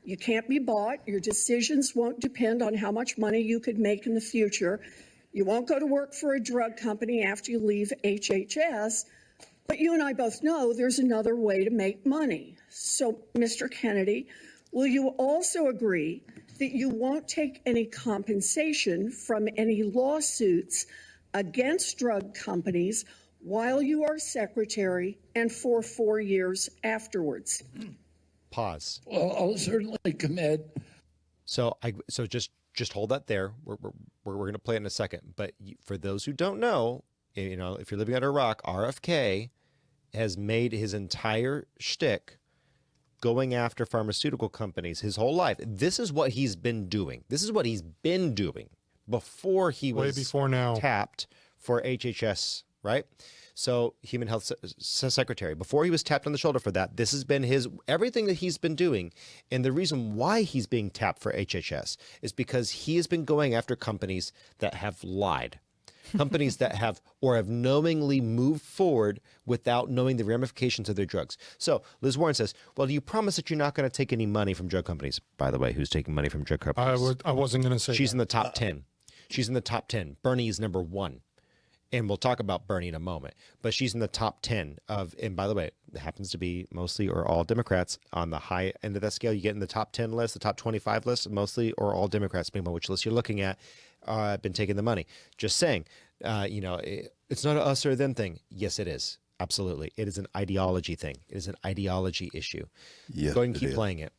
you can't be bought. Your decisions won't depend on how much money you could make in the future. You won't go to work for a drug company after you leave HHS. But you and I both know there's another way to make money. So, Mr. Kennedy, will you also agree that you won't take any compensation from any lawsuits against drug companies while you are secretary and for 4 years afterwards? Pause. Well, I'll certainly commit. So just hold that there. We're going to play it in a second. But for those who don't know, if you're living under a rock, RFK has made his entire shtick going after pharmaceutical companies his whole life. This is what he's been doing. This is what he's been doing before he was way before now tapped for HHS, right? So Human Health Secretary, before he was tapped on the shoulder for that, this has been everything that he's been doing. And the reason why he's being tapped for HHS is because he has been going after companies that have lied, companies that have knowingly moved forward without knowing the ramifications of their drugs. So Liz Warren says, well, do you promise that you're not going to take any money from drug companies? By the way, who's taking money from drug companies? I wasn't going to say She's that. in the top 10. She's in the top 10. Bernie is number 1. And we'll talk about Bernie in a moment, but she's in the top 10 and by the way, it happens to be mostly or all Democrats on the high end of that scale. You get in the top 10 list, the top 25 list, mostly or all Democrats, depending on which list you're looking at, have been taking the money. Just saying, it's not an us or them thing. Yes, it is. Absolutely. It is an ideology thing. It is an ideology issue. Yes, go ahead and keep playing it.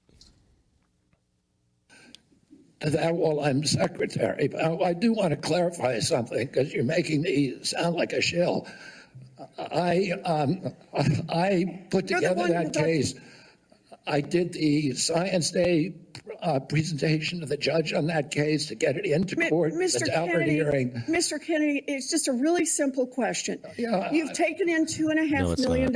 That while I'm secretary, but I do want to clarify something because you're making me sound like a shill. I put together that case. I did the Science Day presentation to the judge on that case to get it into court. Mr. Mr. Kennedy, it's just a really simple question. Yeah, You've taken in $2.5 million.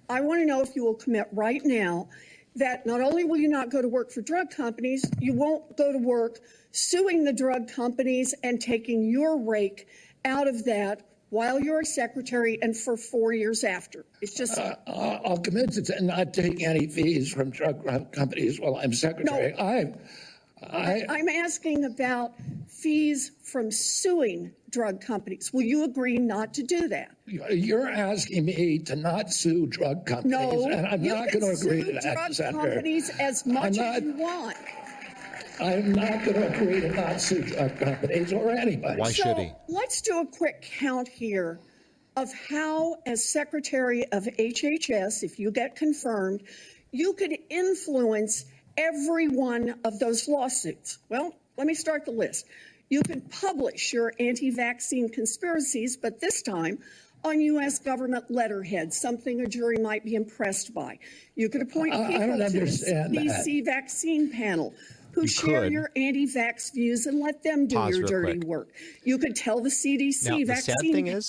I want to know if you will commit right now that not only will you not go to work for drug companies, you won't go to work suing the drug companies and taking your rake out of that while you're a secretary and for 4 years after. It's just... I'll commit to not taking any fees from drug companies while I'm secretary. No. I'm asking about fees from suing drug companies. Will you agree not to do that? You're asking me to not sue drug companies, No, and I'm not going to agree to that, drug Senator. companies as much as you want. I'm not going to agree to not sue drug companies or anybody. Why should he? Let's do a quick count here of how, as Secretary of HHS, if you get confirmed, you could influence every one of those lawsuits. Well, let me start the list. You could publish your anti-vaccine conspiracies, but this time on U.S. government letterhead, something a jury might be impressed by. You could appoint people I don't to the understand CDC vaccine panel who share your anti-vax views and let them do your dirty work. You could tell the CDC now, vaccine.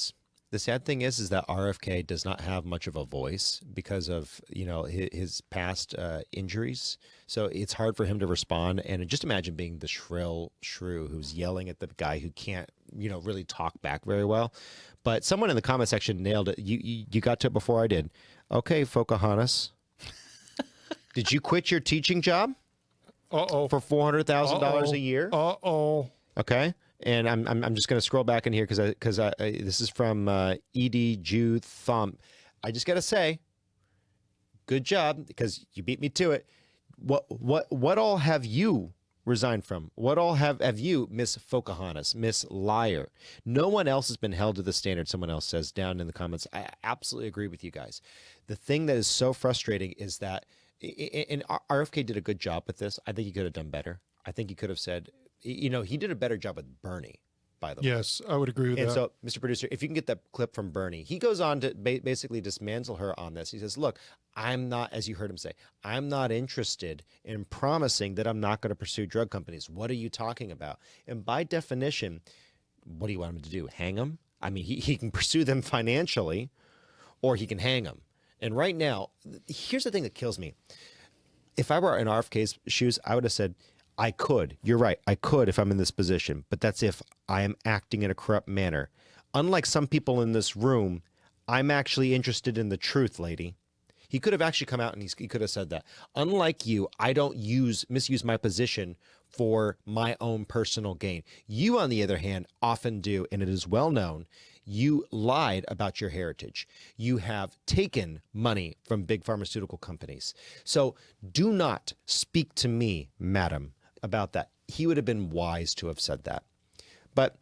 The sad thing is that RFK does not have much of a voice because of his past injuries. So it's hard for him to respond. And just imagine being the shrill shrew who's yelling at the guy who can't really talk back very well. But someone in the comment section nailed it. You got to it before I did. Okay, Pocahontas, did you quit your teaching job? Uh-oh. For $400,000 a year? Uh-oh. Okay. And I'm just going to scroll back in here because this is from Edie Jew Thump. I just got to say, good job, because you beat me to it. What all have you resigned from? What all have you, Miss Pocahontas, Miss Liar? No one else has been held to the standard, someone else says down in the comments. I absolutely agree with you guys. The thing that is so frustrating is that, and RFK did a good job with this. I think he could have done better. I think he could have said, he did a better job with Bernie, by the way. Yes, I would agree with that. And so, Mr. Producer, if you can get that clip from Bernie, he goes on to basically dismantle her on this. He says, look, I'm not, as you heard him say, I'm not interested in promising that I'm not going to pursue drug companies. What are you talking about? And by definition, what do you want him to do? Hang them? I mean, he can pursue them financially, or he can hang them. And right now, here's the thing that kills me. If I were in RFK's shoes, I would have said, I could. You're right. I could if I'm in this position. But that's if I am acting in a corrupt manner. Unlike some people in this room, I'm actually interested in the truth, lady. He could have actually come out and he could have said that. Unlike you, I don't misuse my position for my own personal gain. You, on the other hand, often do, and it is well known, you lied about your heritage. You have taken money from big pharmaceutical companies. So do not speak to me, madam, about that. He would have been wise to have said that. But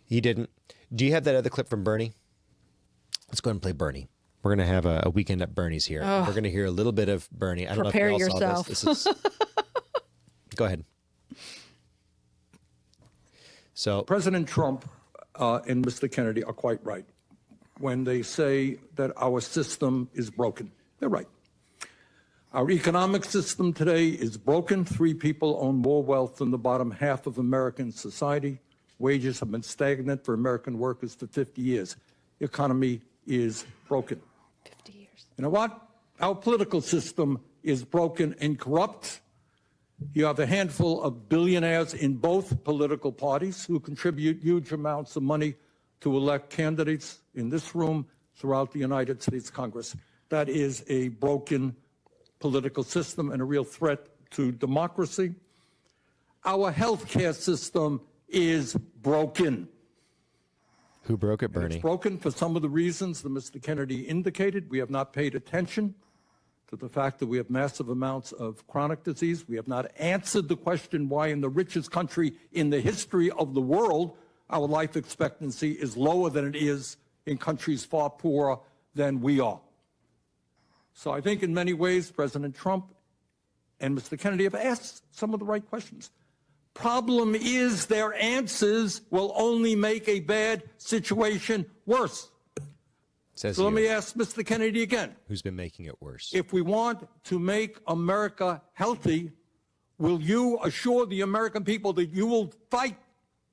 he didn't. Do you have that other clip from Bernie? Let's go ahead and play Bernie. We're going to have a weekend at Bernie's here. We're going to hear a little bit of Bernie. I don't Prepare know if you all yourself. saw this. Go ahead. So President Trump and Mr. Kennedy are quite right when they say that our system is broken. They're right. Our economic system today is broken. 3 people own more wealth than the bottom half of American society. Wages have been stagnant for American workers for 50 years. The economy is broken. 50 years. You know what? Our political system is broken and corrupt. You have a handful of billionaires in both political parties who contribute huge amounts of money to elect candidates in this room throughout the United States Congress. That is a broken political system and a real threat to democracy. Our healthcare system is broken. who broke it, Bernie? It's broken for some of the reasons that Mr. Kennedy indicated. We have not paid attention to the fact that we have massive amounts of chronic disease. We have not answered the question why in the richest country in the history of the world, our life expectancy is lower than it is in countries far poorer than we are. So I think in many ways, President Trump and Mr. Kennedy have asked some of the right questions. Problem is their answers will only make a bad situation worse. Says So let you, me ask Mr. Kennedy again. who's been making it worse. If we want to make America healthy, will you assure the American people that you will fight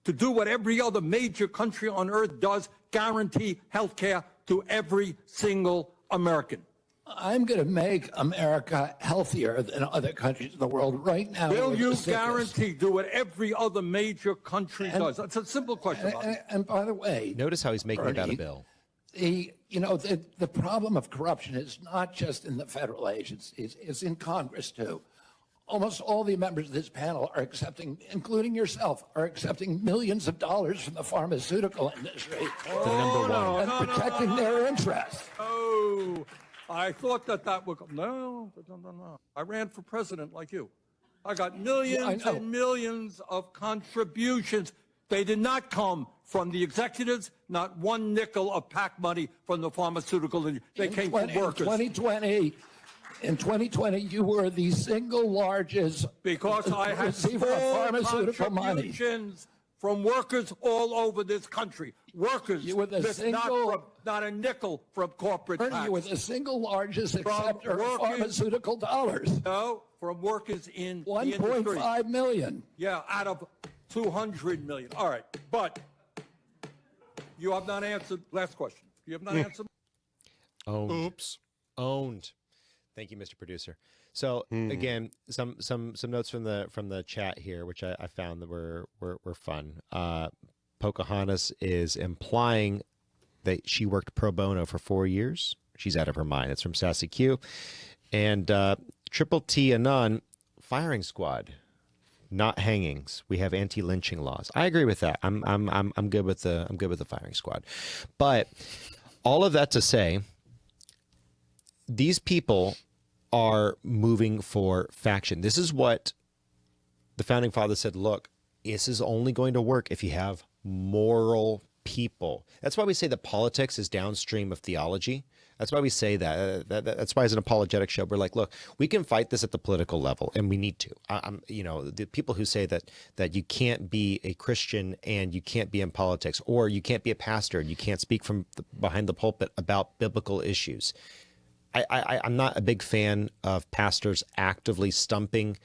to do what every other major country on earth does, guarantee health care to every single American? I'm going to make America healthier than other countries in the world right now. Will you guarantee do what every other major country does? That's a simple question. And by the way, Notice how he's making it out Bernie, a bill. The problem of corruption is not just in the federal agencies, it's in Congress too. almost all the members of this panel are accepting, including yourself, are accepting millions of dollars from the pharmaceutical industry and protecting their interests. Oh, I thought that would come. No. I ran for president like you. I got millions and millions of contributions. They did not come from the executives, not one nickel of PAC money from the pharmaceutical industry. They came from workers. In 2020, you were the single largest because I had receiver of pharmaceutical money. Contributions from workers all over this country. Workers, you were the not a nickel from corporate PACs. You were the single largest acceptor of pharmaceutical dollars. No, from workers in 1.5 million. Yeah, out of 200 million. All right, but you have not answered. Last question. You have not answered. Oops. Owned. Thank you, Mr. Producer. So again, some notes from the chat here, which I found that were fun. Pocahontas is implying that she worked pro bono for 4 years. She's out of her mind. It's from Sassy Q. And Triple T Anon, firing squad, not hangings. We have anti-lynching laws. I agree with that. I'm good with the firing squad. But all of that to say, these people are moving for faction. This is what the founding fathers said, look, this is only going to work if you have moral people. That's why we say that politics is downstream of theology. That's why we say that. That's why as an apologetic show, we're like, look, we can fight this at the political level, and we need to. The people who say that you can't be a Christian and you can't be in politics, or you can't be a pastor and you can't speak from behind the pulpit about biblical issues. I'm not a big fan of pastors actively stumping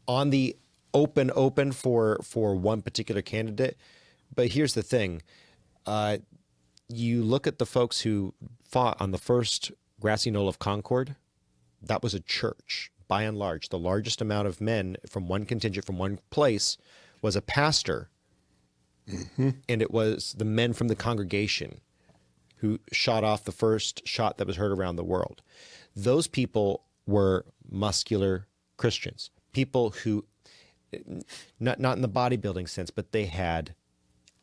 on the open for one particular candidate. But here's the thing. You look at the folks who fought on the first grassy knoll of Concord. That was a church. By and large, the largest amount of men from one contingent from one place was a pastor. Mm-hmm. And it was the men from the congregation who shot off the first shot that was heard around the world. Those people were muscular Christians, people who, not in the bodybuilding sense, but they had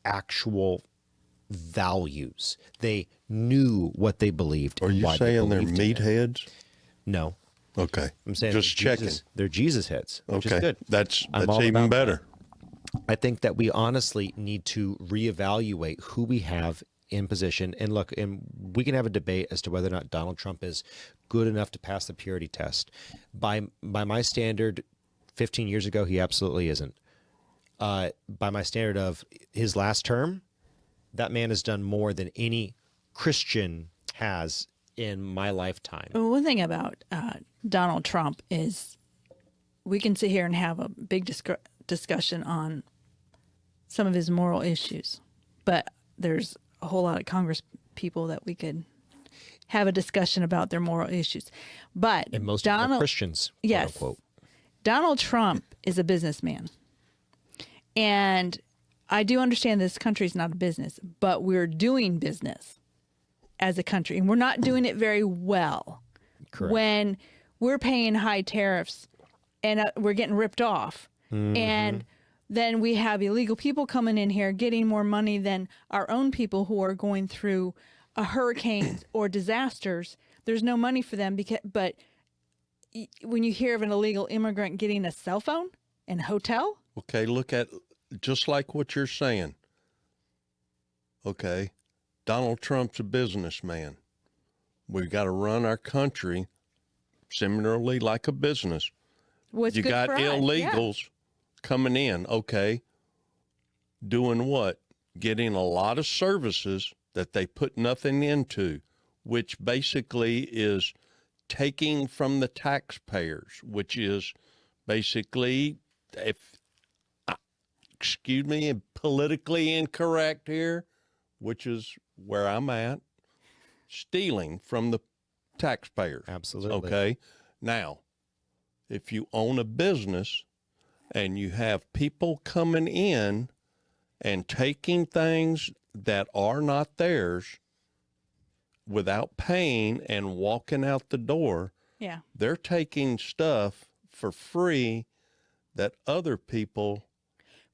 actual values. They knew what they believed. Are you saying they're meatheads? No. Okay. I'm saying just checking. They're Jesus heads, which is good. That's even better. I think that we honestly need to reevaluate who we have in position. And look, and we can have a debate as to whether or not Donald Trump is good enough to pass the purity test. By my standard, 15 years ago, he absolutely isn't. By my standard of his last term, that man has done more than any Christian has in my lifetime. Well, one thing about Donald Trump is we can sit here and have a big discussion on some of his moral issues, but there's a whole lot of Congress people that we could have a discussion about their moral issues. But and most of them are Christians, yes, quote unquote. Donald Trump is a businessman. And I do understand this country is not a business, but we're doing business as a country, and we're not doing it very well. Correct. When we're paying high tariffs and we're getting ripped off. Mm-hmm. And then we have illegal people coming in here getting more money than our own people who are going through hurricanes or disasters. There's no money for them. But when you hear of an illegal immigrant getting a cell phone and a hotel. Okay, look at just like what you're saying. Okay, Donald Trump's a businessman. We've got to run our country similarly like a business. What's you good got for us? illegals coming in, okay, doing what? Getting a lot of services that they put nothing into, which basically is taking from the taxpayers, which is basically, excuse me, politically incorrect here, which is where I'm at, stealing from the taxpayers. Absolutely. Okay. Now, if you own a business and you have people coming in and taking things that are not theirs without paying and walking out the door, yeah, they're taking stuff for free that other people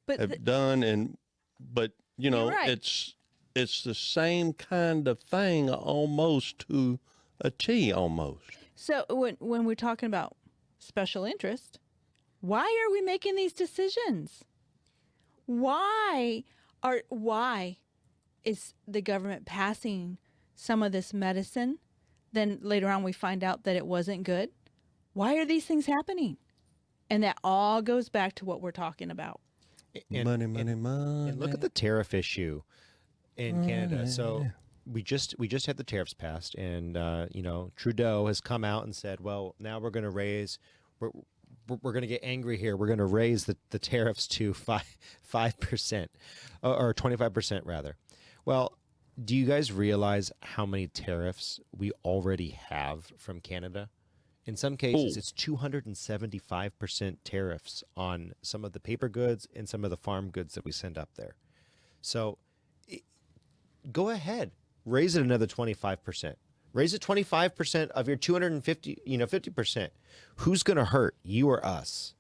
have done, but right. it's the same kind of thing almost to a T almost. So when we're talking about special interest, why are we making these decisions? Why is the government passing some of this medicine? Then later on we find out that it wasn't good. Why are these things happening? And that all goes back to what we're talking about. Money. And look at the tariff issue in Canada. So we just had the tariffs passed, and Trudeau has come out and said, well, now we're going to raise. We're going to get angry here. We're going to raise the tariffs to 5% or 25% rather. Well, do you guys realize how many tariffs we already have from Canada? In some cases, it's 275% tariffs on some of the paper goods and some of the farm goods that we send up there. So go ahead, raise it another 25%. Raise it 25% of your 50%. Who's going to hurt, you or us?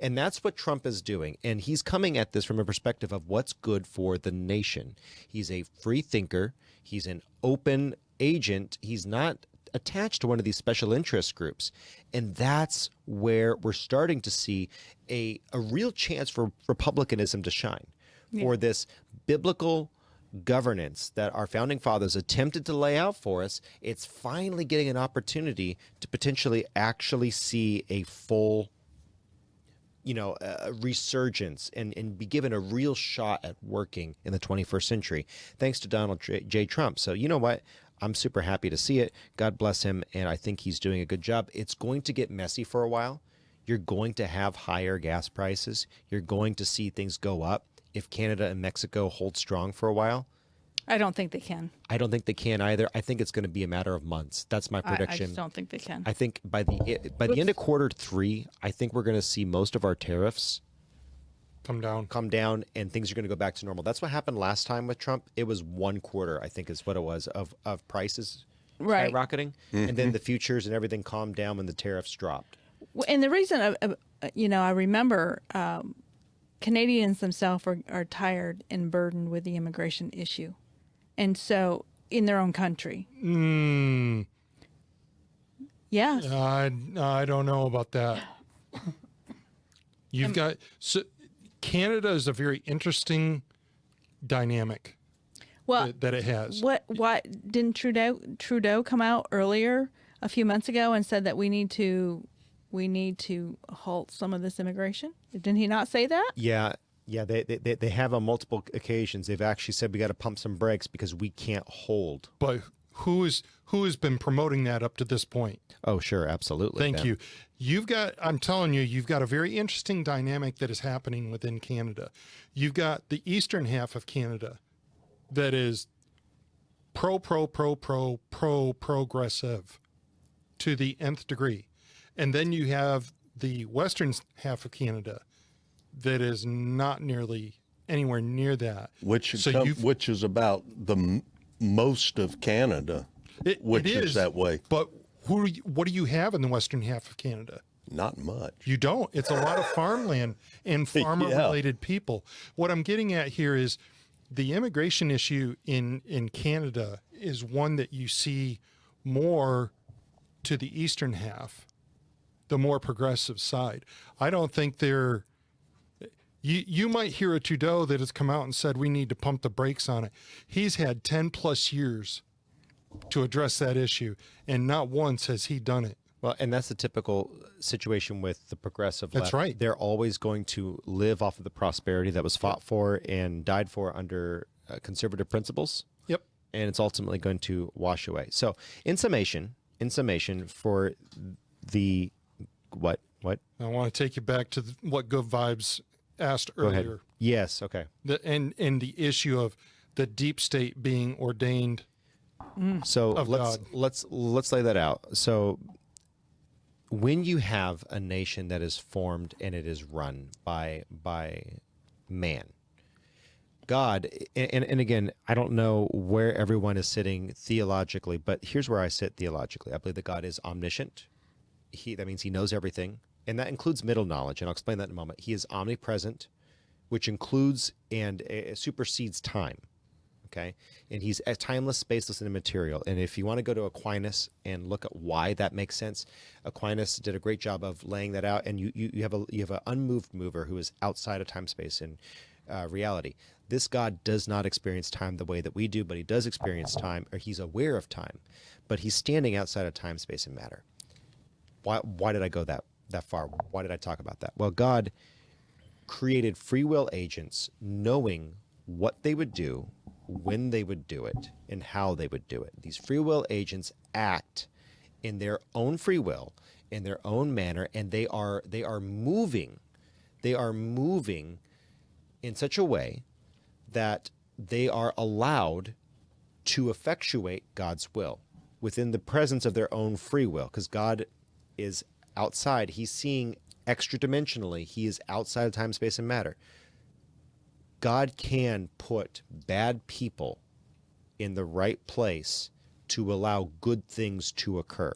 And that's what Trump is doing. And he's coming at this from a perspective of what's good for the nation. He's a free thinker. He's an open agent. He's not attached to one of these special interest groups. And that's where we're starting to see a real chance for republicanism to shine, for this biblical governance that our founding fathers attempted to lay out for us. It's finally getting an opportunity to potentially actually see a full a resurgence and be given a real shot at working in the 21st century, thanks to Donald J. Trump. So you know what? I'm super happy to see it. God bless him, and I think he's doing a good job. It's going to get messy for a while. You're going to have higher gas prices. You're going to see things go up if Canada and Mexico hold strong for a while. I don't think they can. I don't think they can either. I think it's going to be a matter of months. That's my prediction. I just don't think they can. I think by the end of Q3, I think we're going to see most of our tariffs come down, and things are going to go back to normal. That's what happened last time with Trump. It was 1 quarter, I think, is what it was of prices skyrocketing, and then the futures and everything calmed down when the tariffs dropped. And the reason, I remember Canadians themselves are tired and burdened with the immigration issue, and so in their own country. Yes. I don't know about that. Canada is a very interesting dynamic that it has. What didn't Trudeau come out earlier a few months ago and said that we need to halt some of this immigration? Didn't he not say that? Yeah. They have on multiple occasions. They've actually said we got to pump some brakes because we can't hold. But who has been promoting that up to this point? Oh, sure, absolutely. Thank you. I'm telling you, you've got a very interesting dynamic that is happening within Canada. You've got the eastern half of Canada that is progressive to the nth degree. And then you have the western half of Canada that is not nearly anywhere near that. Which is about the most of Canada, which is that way. But what do you have in the western half of Canada? Not much. You don't. It's a lot of farmland and farmer-related people. What I'm getting at here is the immigration issue in Canada is one that you see more to the eastern half, the more progressive side. I don't think they're... You might hear a Trudeau that has come out and said we need to pump the brakes on it. He's had 10 plus years to address that issue, and not once has he done it. Well, and that's the typical situation with the progressive left. That's right. They're always going to live off of the prosperity that was fought for and died for under conservative principles. Yep. And it's ultimately going to wash away. So, in summation, for the what? I want to take you back to what Good Vibes asked earlier. Go ahead. Yes. Okay. And the issue of the deep state being ordained. So God. let's lay that out. So when you have a nation that is formed and it is run by man, God, and again, I don't know where everyone is sitting theologically, but here's where I sit theologically. I believe that God is omniscient. That means he knows everything, and that includes middle knowledge, and I'll explain that in a moment. He is omnipresent, which includes and supersedes time. Okay, and he's timeless, spaceless, and immaterial. And if you want to go to Aquinas and look at why that makes sense, Aquinas did a great job of laying that out. And you have an unmoved mover who is outside of time, space, and reality. This God does not experience time the way that we do, but he does experience time, or he's aware of time, but he's standing outside of time, space, and matter. Why did I go that far? Why did I talk about that? Well, God created free will agents knowing what they would do, when they would do it, and how they would do it. These free will agents act in their own free will, in their own manner, and they are moving. They are moving in such a way that they are allowed to effectuate God's will within the presence of their own free will, because God is outside. He's seeing extra dimensionally. He is outside of time, space, and matter. God can put bad people in the right place to allow good things to occur.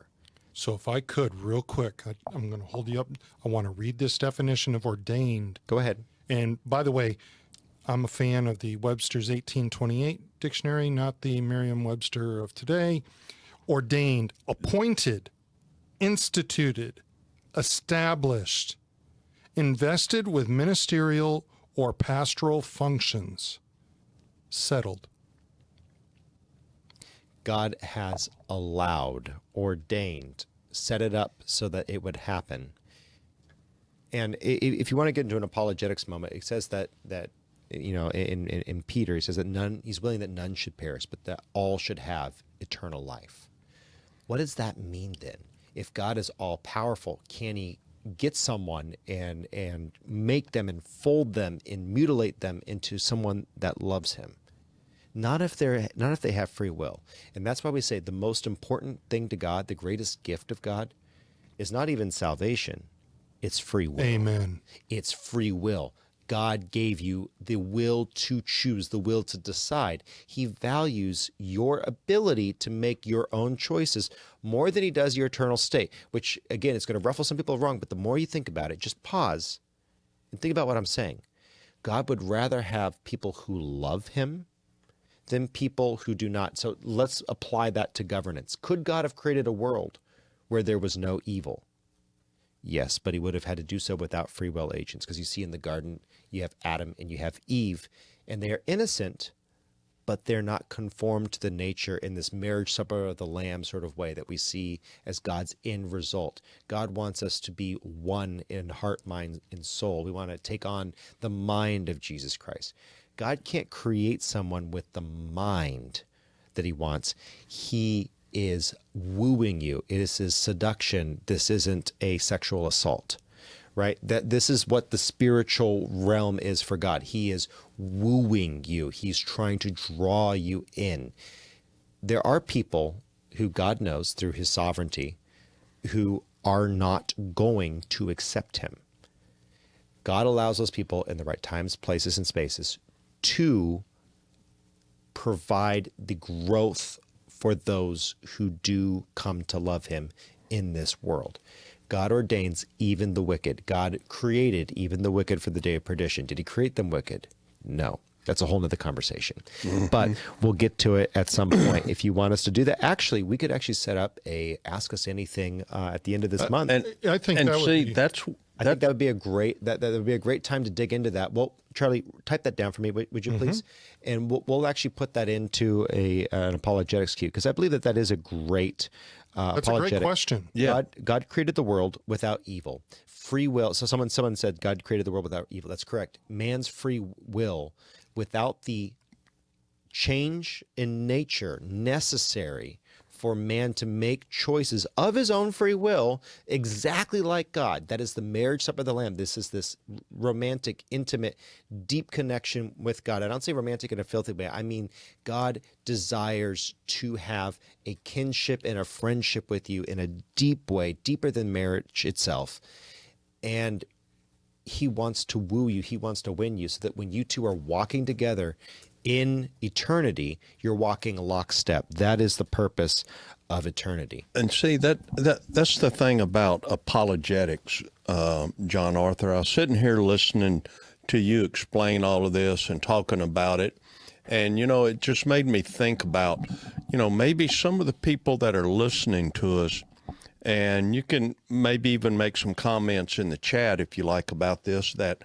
So if I could, real quick, I'm going to hold you up. I want to read this definition of ordained. Go ahead. And by the way, I'm a fan of the Webster's 1828 dictionary, not the Merriam-Webster of today. Ordained, appointed, instituted, established, invested with ministerial or pastoral functions, settled. God has allowed, ordained, set it up so that it would happen. And if you want to get into an apologetics moment, it says that in Peter, he says that he's willing that none should perish, but that all should have eternal life. What does that mean then? If God is all powerful, can he get someone and make them and fold them and mutilate them into someone that loves him? Not if they have free will. And that's why we say the most important thing to God, the greatest gift of God, is not even salvation. It's free will. Amen. It's free will. God gave you the will to choose, the will to decide. He values your ability to make your own choices more than he does your eternal state, which, again, it's going to ruffle some people wrong, but the more you think about it, just pause and think about what I'm saying. God would rather have people who love him than people who do not. So let's apply that to governance. Could God have created a world where there was no evil? Yes, but he would have had to do so without free will agents, because you see in the garden, you have Adam and you have Eve, and they are innocent, but they're not conformed to the nature in this marriage supper of the Lamb sort of way that we see as God's end result. God wants us to be one in heart, mind, and soul. We want to take on the mind of Jesus Christ. God can't create someone with the mind that he wants. He is wooing you. It is his seduction. This isn't a sexual assault, right? That this is what the spiritual realm is for God. He is wooing you. He's trying to draw you in. There are people who God knows through his sovereignty who are not going to accept him. God allows those people in the right times, places, and spaces to provide the growth for those who do come to love him in this world. God ordains even the wicked. God created even the wicked for the day of perdition. Did he create them wicked? No. That's a whole nother conversation. But we'll get to it at some point. If you want us to do that, actually, we could actually set up a Ask Us Anything at the end of this month. I think I think that would be a great that would be a great time to dig into that. Well, Charlie, type that down for me, would you please? And we'll actually put that into an apologetics queue, because I believe that is a great That's apologetic. a great question. Yeah. God created the world without evil. Free will. So someone said God created the world without evil. That's correct. Man's free will without the change in nature necessary for man to make choices of his own free will, exactly like God. That is the marriage supper of the Lamb. This is this romantic, intimate, deep connection with God. I don't say romantic in a filthy way. I mean, God desires to have a kinship and a friendship with you in a deep way, deeper than marriage itself. And he wants to woo you. He wants to win you, so that when you two are walking together in eternity, you're walking lockstep. That is the purpose of eternity. And see, that's the thing about apologetics. John Arthur. I was sitting here listening to you explain all of this and talking about it. And, it just made me think about, maybe some of the people that are listening to us, and you can maybe even make some comments in the chat if you like about this, that,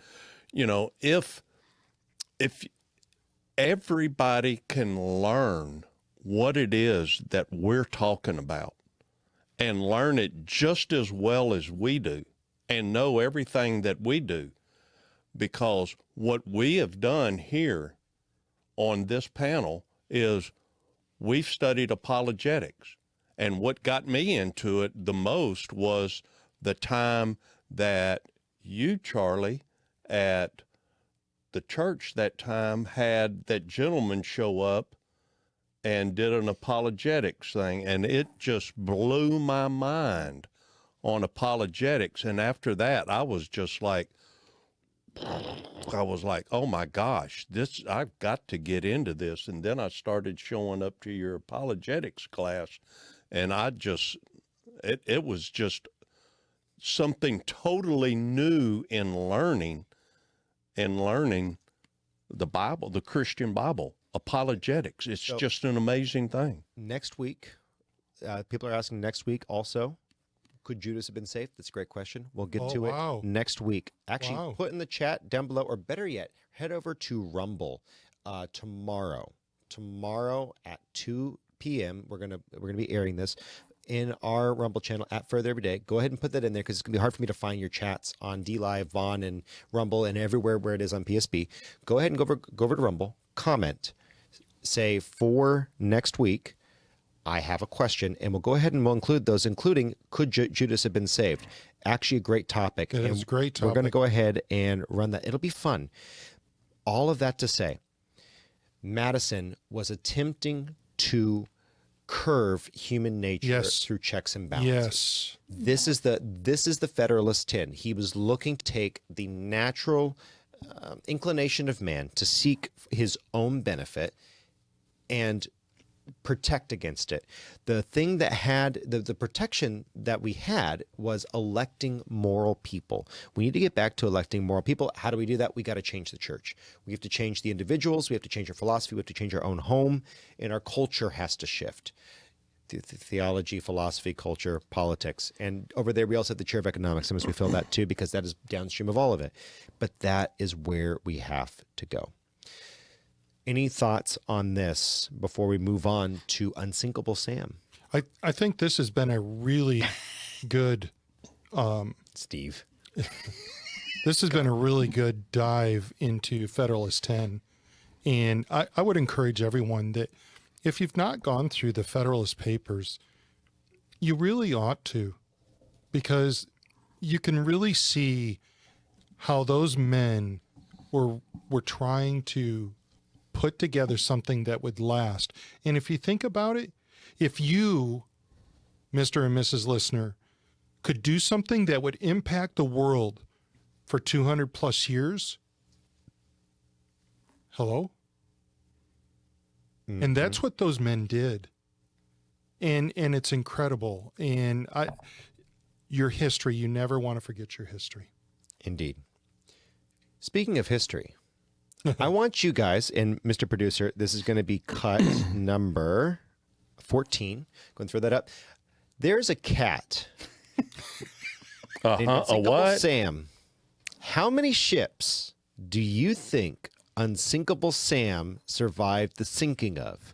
if everybody can learn what it is that we're talking about and learn it just as well as we do and know everything that we do, because what we have done here on this panel is we've studied apologetics. And what got me into it the most was the time that you, Charlie, at the church that time had that gentleman show up and did an apologetics thing. And it just blew my mind on apologetics. And after that, I was like, oh my gosh, I've got to get into this. And then I started showing up to your apologetics class, and it was just something totally new in learning the Bible, the Christian Bible, apologetics. It's just an amazing thing. Next week, people are asking next week also, could Judas have been saved? That's a great question. We'll get to it next week. Actually, put in the chat down below, or better yet, head over to Rumble tomorrow. Tomorrow at 2 p.m. We're gonna be airing this in our Rumble channel at Further Every Day. Go ahead and put that in there, because it's gonna be hard for me to find your chats on DLive, Vaughn, and Rumble, and everywhere where it is on PSB. Go ahead and go over to Rumble. Comment, say for next week, I have a question, and we'll go ahead and we'll include those, including could Judas have been saved? Actually, a great topic. It is a great topic. We're going to go ahead and run that. It'll be fun. All of that to say, Madison was attempting to curve human nature through checks and balances. This is the Federalist 10. He was looking to take the natural inclination of man to seek his own benefit and protect against it. The thing that had the protection that we had was electing moral people. We need to get back to electing moral people. How do we do that? We got to change the church. We have to change the individuals. We have to change our philosophy. We have to change our own home, and our culture has to shift. Theology, philosophy, culture, politics. And over there, we also have the chair of economics. Sometimes we fill that too, because that is downstream of all of it. But that is where we have to go. Any thoughts on this before we move on to Unsinkable Sam? I think this has been a really good Steve. This has been a really good dive into Federalist 10. And I would encourage everyone that if you've not gone through the Federalist Papers, you really ought to, because you can really see how those men were trying to put together something that would last. And if you think about it, if you, Mr. and Mrs. Listener, could do something that would impact the world for 200 plus years, hello? Mm-hmm. And that's what those men did. And it's incredible. And your history, you never want to forget your history. Indeed. Speaking of history, I want you guys, and Mr. Producer, this is going to be cut number 14. Go and throw that up. There's a cat. A what? Sam. How many ships do you think Unsinkable Sam survived the sinking of?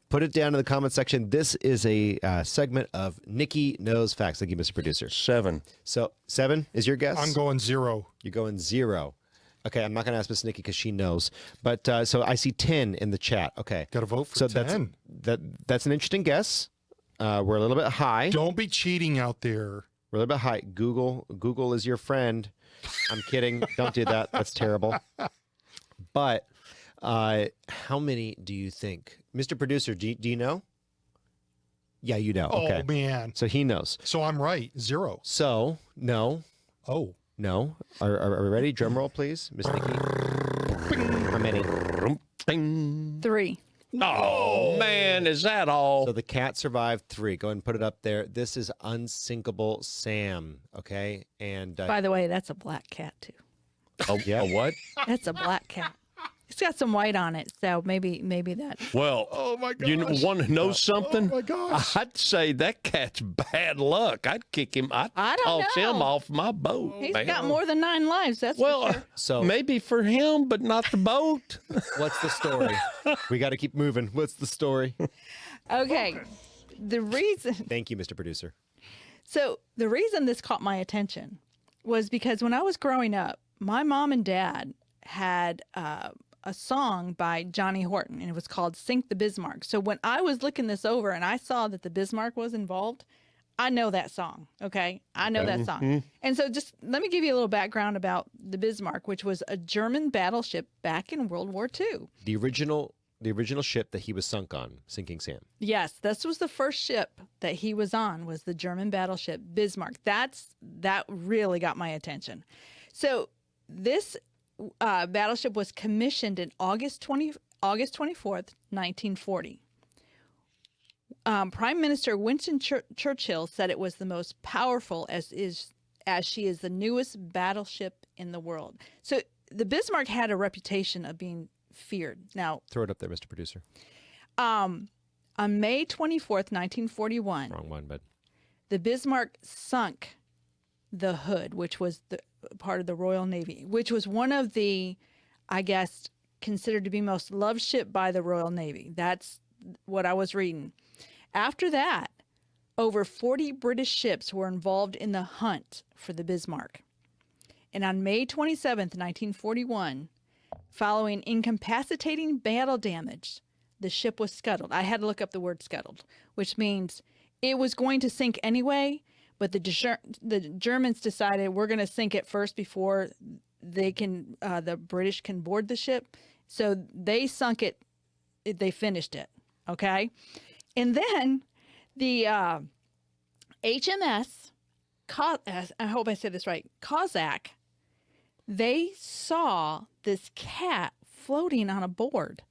Put it down in the comment section. This is a segment of Nikki Knows Facts. Thank you, Mr. Producer. 7. So 7 is your guess? I'm going 0. You're going 0. Okay, I'm not going to ask Miss Nikki because she knows. But so I see 10 in the chat. Okay. Got to vote for 10. That's an interesting guess. We're a little bit high. Don't be cheating out there. We're a little bit high. Google is your friend. I'm kidding. Don't do that. That's terrible. But how many do you think? Mr. Producer, do you know? Yeah, you know. Okay. Oh, man. So he knows. So I'm right. 0. So, no. Oh. No. Are we ready? Drum roll, please. Miss Nikki. How many? 3. Oh, man, is that all? So the cat survived 3. Go ahead and put it up there. This is Unsinkable Sam, okay? And By the way, that's a black cat too. A what? That's a black cat. It's got some white on it, so maybe that. Well, Oh, my gosh. you want to know something? Oh, my gosh. I'd say that cat's bad luck. I'd kick him. I'd I don't toss know. him off my boat. He's man. got more than 9 lives. That's Well, for sure. So- maybe for him, but not the boat. what's the story? We got to keep moving. What's the story? Okay, the reason. Thank you, Mr. Producer. So the reason this caught my attention was because when I was growing up, my mom and dad had a song by Johnny Horton, and it was called "Sink the Bismarck." So when I was looking this over and I saw that the Bismarck was involved, I know that song. Okay, I know that song. And so just let me give you a little background about the Bismarck, which was a German battleship back in World War II. The original ship that he was sunk on, Sinking Sam. Yes, this was the first ship that he was on, was the German battleship Bismarck. That really got my attention. So this battleship was commissioned in August 24th, 1940. Prime Minister Winston Churchill said it was the most powerful as she is the newest battleship in the world. So the Bismarck had a reputation of being feared. Now, Throw it up there, Mr. Producer. on May 24th, 1941, Wrong one, but the Bismarck sunk the Hood, which was the part of the Royal Navy, which was one of the, I guess, considered to be most loved ship by the Royal Navy. That's what I was reading. After that, over 40 British ships were involved in the hunt for the Bismarck. And on May 27th, 1941, following incapacitating battle damage, the ship was scuttled. I had to look up the word scuttled, which means it was going to sink anyway, but the Germans decided we're going to sink it first before the British can board the ship. So they sunk it. They finished it. Okay. And then the HMS, I hope I said this right, Cossack, they saw this cat floating on a board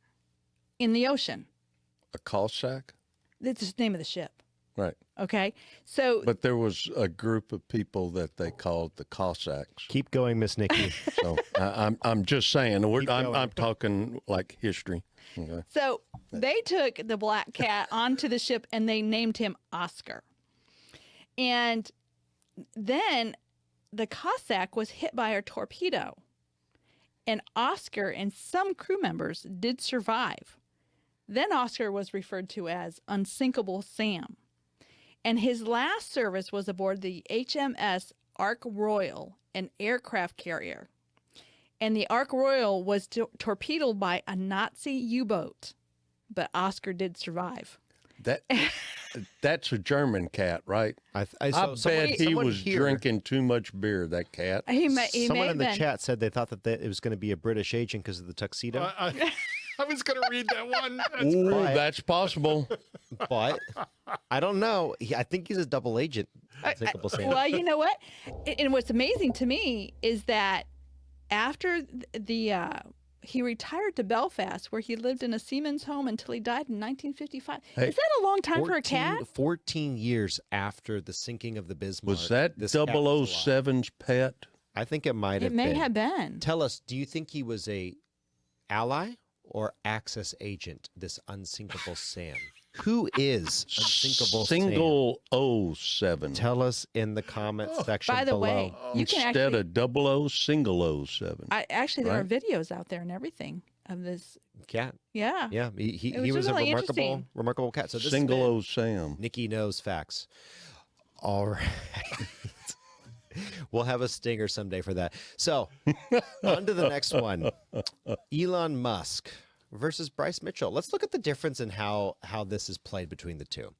in the ocean. A Cossack? That's the name of the ship. Right. Okay. So, But there was a group of people that they called the Cossacks. keep going, Miss Nikki. So I'm just saying, I'm talking like history. Okay. so they took the black cat onto the ship and they named him Oscar. And then the Cossack was hit by a torpedo. And Oscar and some crew members did survive. Then Oscar was referred to as Unsinkable Sam. And his last service was aboard the HMS Ark Royal, an aircraft carrier. And the Ark Royal was torpedoed by a Nazi U-boat. But Oscar did survive. That's a German cat, right? I bet he was drinking too much beer, that cat. He may Someone have in the been. chat said they thought that it was going to be a British agent because of the tuxedo. I was going to read that one. That's Ooh, right. that's possible. But I don't know. I think he's a double agent. Unsinkable Sam. Well, you know what? And what's amazing to me is that after he retired to Belfast, where he lived in a seaman's home until he died in 1955. Hey, Is that a long time for a cat? 14 years after the sinking of the Bismarck. Was that this cat was alive. 007's pet? I think it might have It may been. have been. Tell us, do you think he was a ally or Axis agent, this Unsinkable Sam? Who is Unsinkable Sam? Single 07. Tell us in the comments section By the below. way, you can Instead actually. of 00, single 07. There are right? videos out there and everything of this. Cat. Yeah. Yeah, he was was a really interesting. remarkable cat. So this Single has been 0 Sam. Nikki knows facts. All right. We'll have a stinger someday for that. So, on to the next one. Elon Musk versus Bryce Mitchell. Let's look at the difference in how this is played between the two.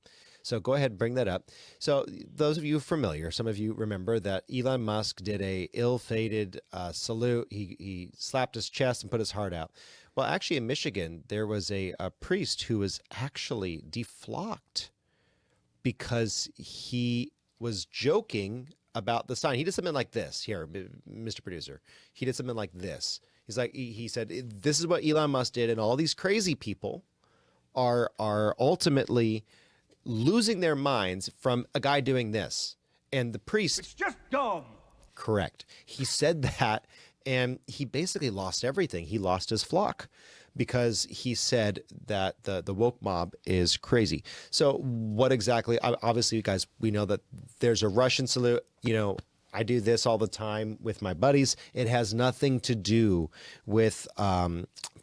So go ahead and bring that up. So those of you familiar, some of you remember that Elon Musk did a ill-fated salute. He slapped his chest and put his heart out. Well, actually in Michigan, there was a priest who was actually deflocked because he was joking about the sign. He did something like this. Here, Mr. Producer. He did something like this. He's like, he said, this is what Elon Musk did, and all these crazy people are ultimately losing their minds from a guy doing this. And the priest... It's just dumb. Correct. He said that, and he basically lost everything. He lost his flock because he said that the woke mob is crazy. So what exactly... Obviously, guys, we know that there's a Russian salute. You know, I do this all the time with my buddies. It has nothing to do with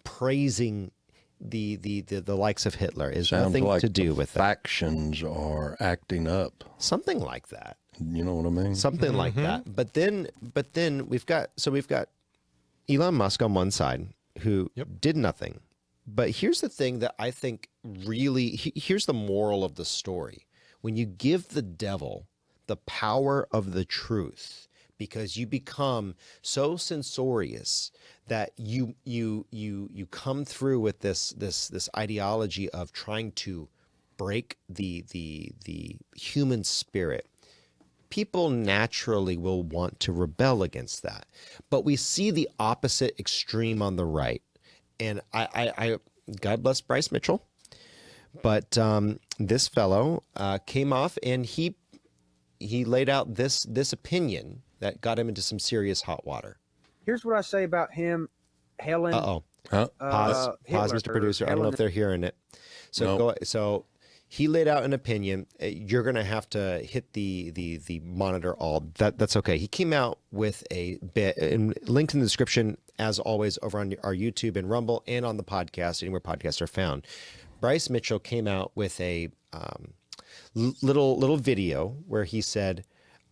praising the likes of Hitler. Is nothing like to do with that. Factions are acting up. Something like that. You know what I mean? Something like that. But then we've got Elon Musk on one side who did nothing. But here's the thing that I think really, here's the moral of the story. When you give the devil the power of the truth, because you become so censorious that you come through with this ideology of trying to break the human spirit, people naturally will want to rebel against that. But we see the opposite extreme on the right. And I God bless Bryce Mitchell, but this fellow came off and he laid out this opinion that got him into some serious hot water. Here's what I say about him, Helen. Pause, Hitler, Mr. Producer. I don't know if they're hearing it. So so he laid out an opinion. You're going to have to hit the monitor all. That's okay. He came out with a bit, and linked in the description, as always, over on our YouTube and Rumble and on the podcast, anywhere podcasts are found. Bryce Mitchell came out with a little video where he said,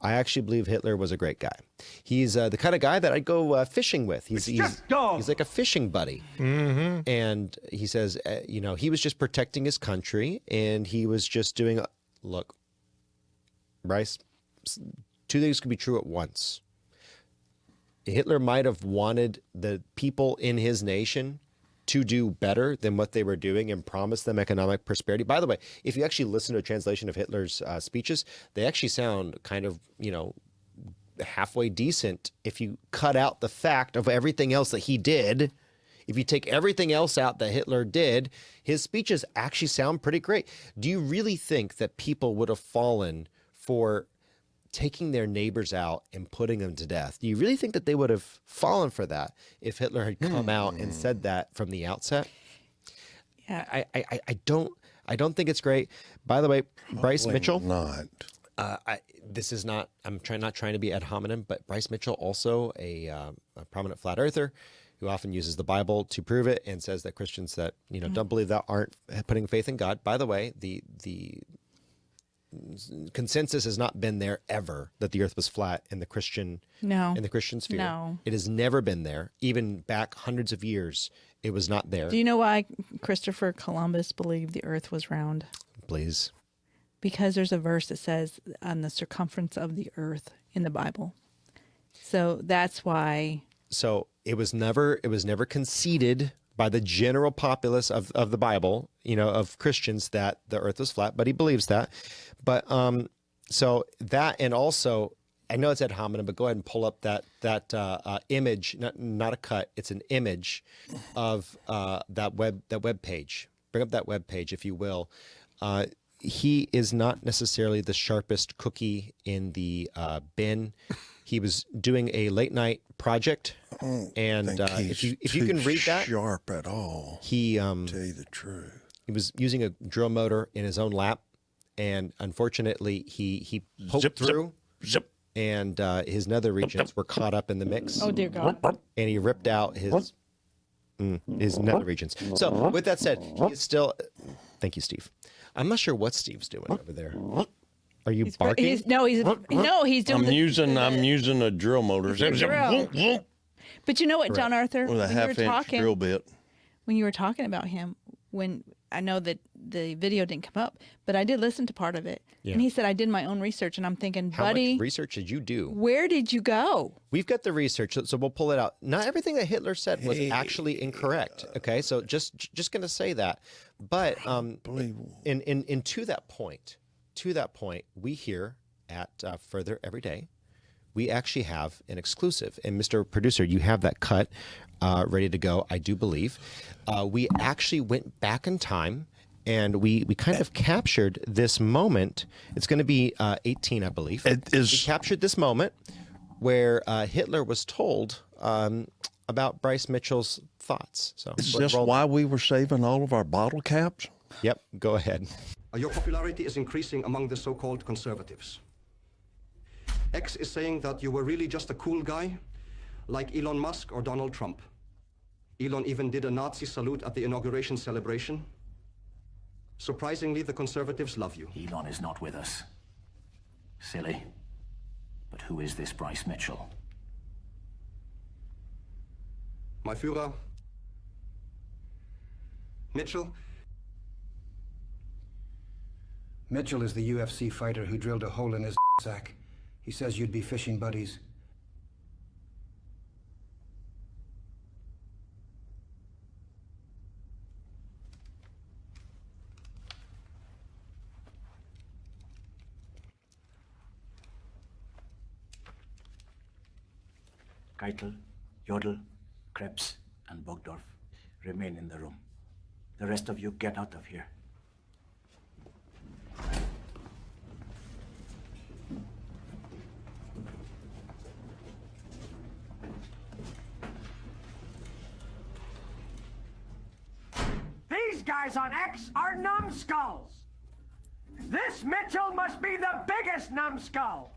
I actually believe Hitler was a great guy. He's the kind of guy that I'd go fishing with. He's like a fishing buddy. Mm-hmm. And he says, he was just protecting his country, and he was just doing. Look, Bryce, two things can be true at once. Hitler might have wanted the people in his nation to do better than what they were doing and promise them economic prosperity. By the way, if you actually listen to a translation of Hitler's speeches, they actually sound kind of, halfway decent if you cut out the fact of everything else that he did. If you take everything else out that Hitler did, his speeches actually sound pretty great. Do you really think that people would have fallen for taking their neighbors out and putting them to death? Do you really think that they would have fallen for that if Hitler had come out and said that from the outset? Yeah, I don't think it's great. By the way, Bryce Mitchell. Not. This is not. I'm not trying to be ad hominem, but Bryce Mitchell, also a prominent flat earther, who often uses the Bible to prove it and says that Christians that don't believe that aren't putting faith in God. By the way, the consensus has not been there ever that the earth was flat in the Christian sphere. No. It has never been there. Even back hundreds of years, it was not there. Do you know why Christopher Columbus believed the earth was round? Please. Because there's a verse that says on the circumference of the earth in the Bible. So that's why. So it was never conceded by the general populace of the Bible, of Christians, that the earth was flat, but he believes that. But so that, and also, I know it's ad hominem, but go ahead and pull up that image, not a cut, it's an image of that web page. Bring up that web page, if you will. He is not necessarily the sharpest cookie in the bin. He was doing a late night project, and if you can read that, sharp at all. He tell you the truth. He was using a drill motor in his own lap, and unfortunately, he poked through, and his nether regions were caught up in the mix. Oh dear God! And he ripped out his nether regions. So with that said, he's still. Thank you, Steve. I'm not sure what Steve's doing over there. Are you barking? He's doing. I'm using a drill motor. But you know what, John Arthur? With a half-inch drill bit. When you were talking about him, when I know that the video didn't come up, but I did listen to part of it, and he said I did my own research, and I'm thinking, buddy, how much research did you do? Where did you go? We've got the research, so we'll pull it out. Not everything that Hitler said was actually incorrect. Okay, so just going to say that, but in to that point, we here at Further Every Day, we actually have an exclusive. And Mr. Producer, you have that cut ready to go, I do believe. We actually went back in time And we kind of captured this moment. It's going to be 18, I believe. It is. We captured this moment where Hitler was told about Bryce Mitchell's thoughts. So Is this why we were saving all of our bottle caps? Yep, go ahead. Your popularity is increasing among the so-called conservatives. X is saying that you were really just a cool guy, like Elon Musk or Donald Trump. Elon even did a Nazi salute at the inauguration celebration. Surprisingly, the conservatives love you. Elon is not with us. Silly. But who is this Bryce Mitchell? My Führer, Mitchell. Mitchell is the UFC fighter who drilled a hole in his sack. He says you'd be fishing buddies. Keitel, Jodl, Krebs, and Bogdorf remain in the room. The rest of you get out of here. These guys on X are numbskulls. This Mitchell must be the biggest numbskull.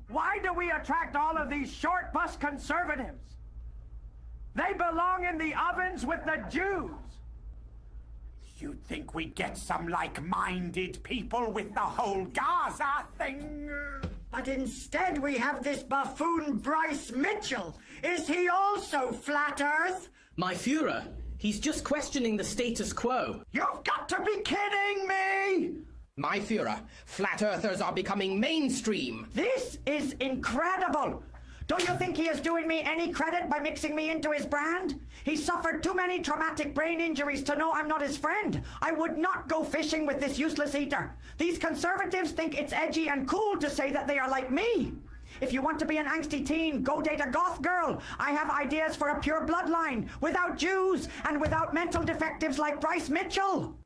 Why do we attract all of these short bus conservatives? They belong in the ovens with the Jews. You'd think we'd get some like-minded people with the whole Gaza thing. But instead we have this buffoon Bryce Mitchell. Is he also flat Earth? My Führer, he's just questioning the status quo. You've got to be kidding me! My Führer, flat earthers are becoming mainstream. This is incredible! Don't you think he is doing me any credit by mixing me into his brand? He suffered too many traumatic brain injuries to know I'm not his friend. I would not go fishing with this useless eater. These conservatives think it's edgy and cool to say that they are like me. If you want to be an angsty teen, go date a goth girl. I have ideas for a pure bloodline, without Jews and without mental defectives like Bryce Mitchell.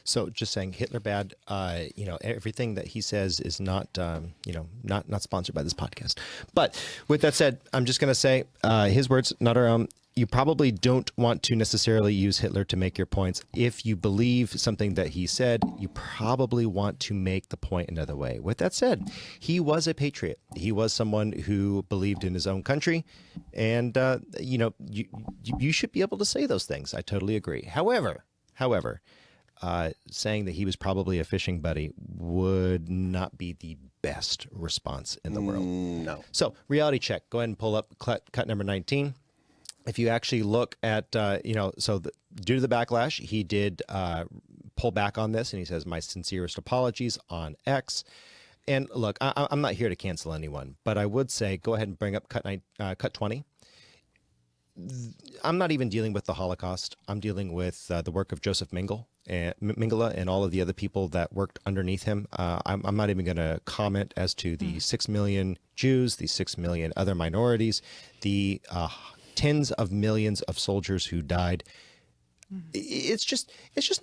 So just saying Hitler bad, everything that he says is not sponsored by this podcast. But with that said, I'm just going to say his words, not our own. You probably don't want to necessarily use Hitler to make your points. If you believe something that he said, you probably want to make the point another way. With that said, he was a patriot. He was someone who believed in his own country. And, you should be able to say those things. I totally agree. However, saying that he was probably a fishing buddy would not be the best response in the world. No. So reality check. Go ahead and pull up cut number 19. If you actually look at, due to the backlash, he did pull back on this, and he says, my sincerest apologies on X. And look, I'm not here to cancel anyone, but I would say go ahead and bring up cut 20. I'm not even dealing with the Holocaust. I'm dealing with the work of Joseph Mengele and all of the other people that worked underneath him. I'm not even going to comment as to the 6 million Jews, the 6 million other minorities, the tens of millions of soldiers who died. It's just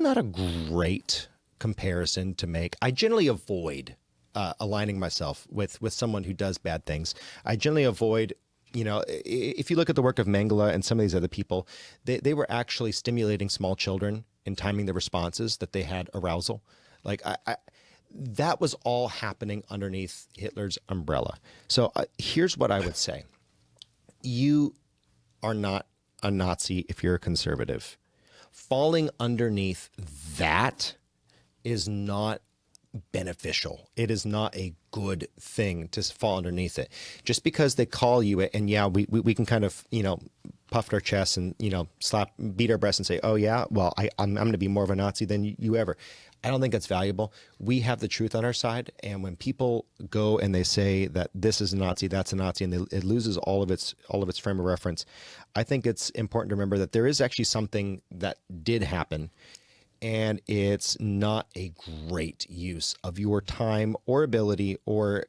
not a great comparison to make. I generally avoid aligning myself with someone who does bad things. I generally avoid. If you look at the work of Mengele and some of these other people, they were actually stimulating small children and timing the responses that they had arousal. Like that was all happening underneath Hitler's umbrella. So here's what I would say. You are not a Nazi if you're a conservative. Falling underneath that is not beneficial. It is not a good thing to fall underneath it. Just because they call you it, and we can kind of, puff our chests and, beat our breasts and say, oh yeah, well, I'm going to be more of a Nazi than you ever. I don't think that's valuable. We have the truth on our side. And when people go and they say that this is a Nazi, that's a Nazi, and it loses all of its frame of reference, I think it's important to remember that there is actually something that did happen. And it's not a great use of your time or ability or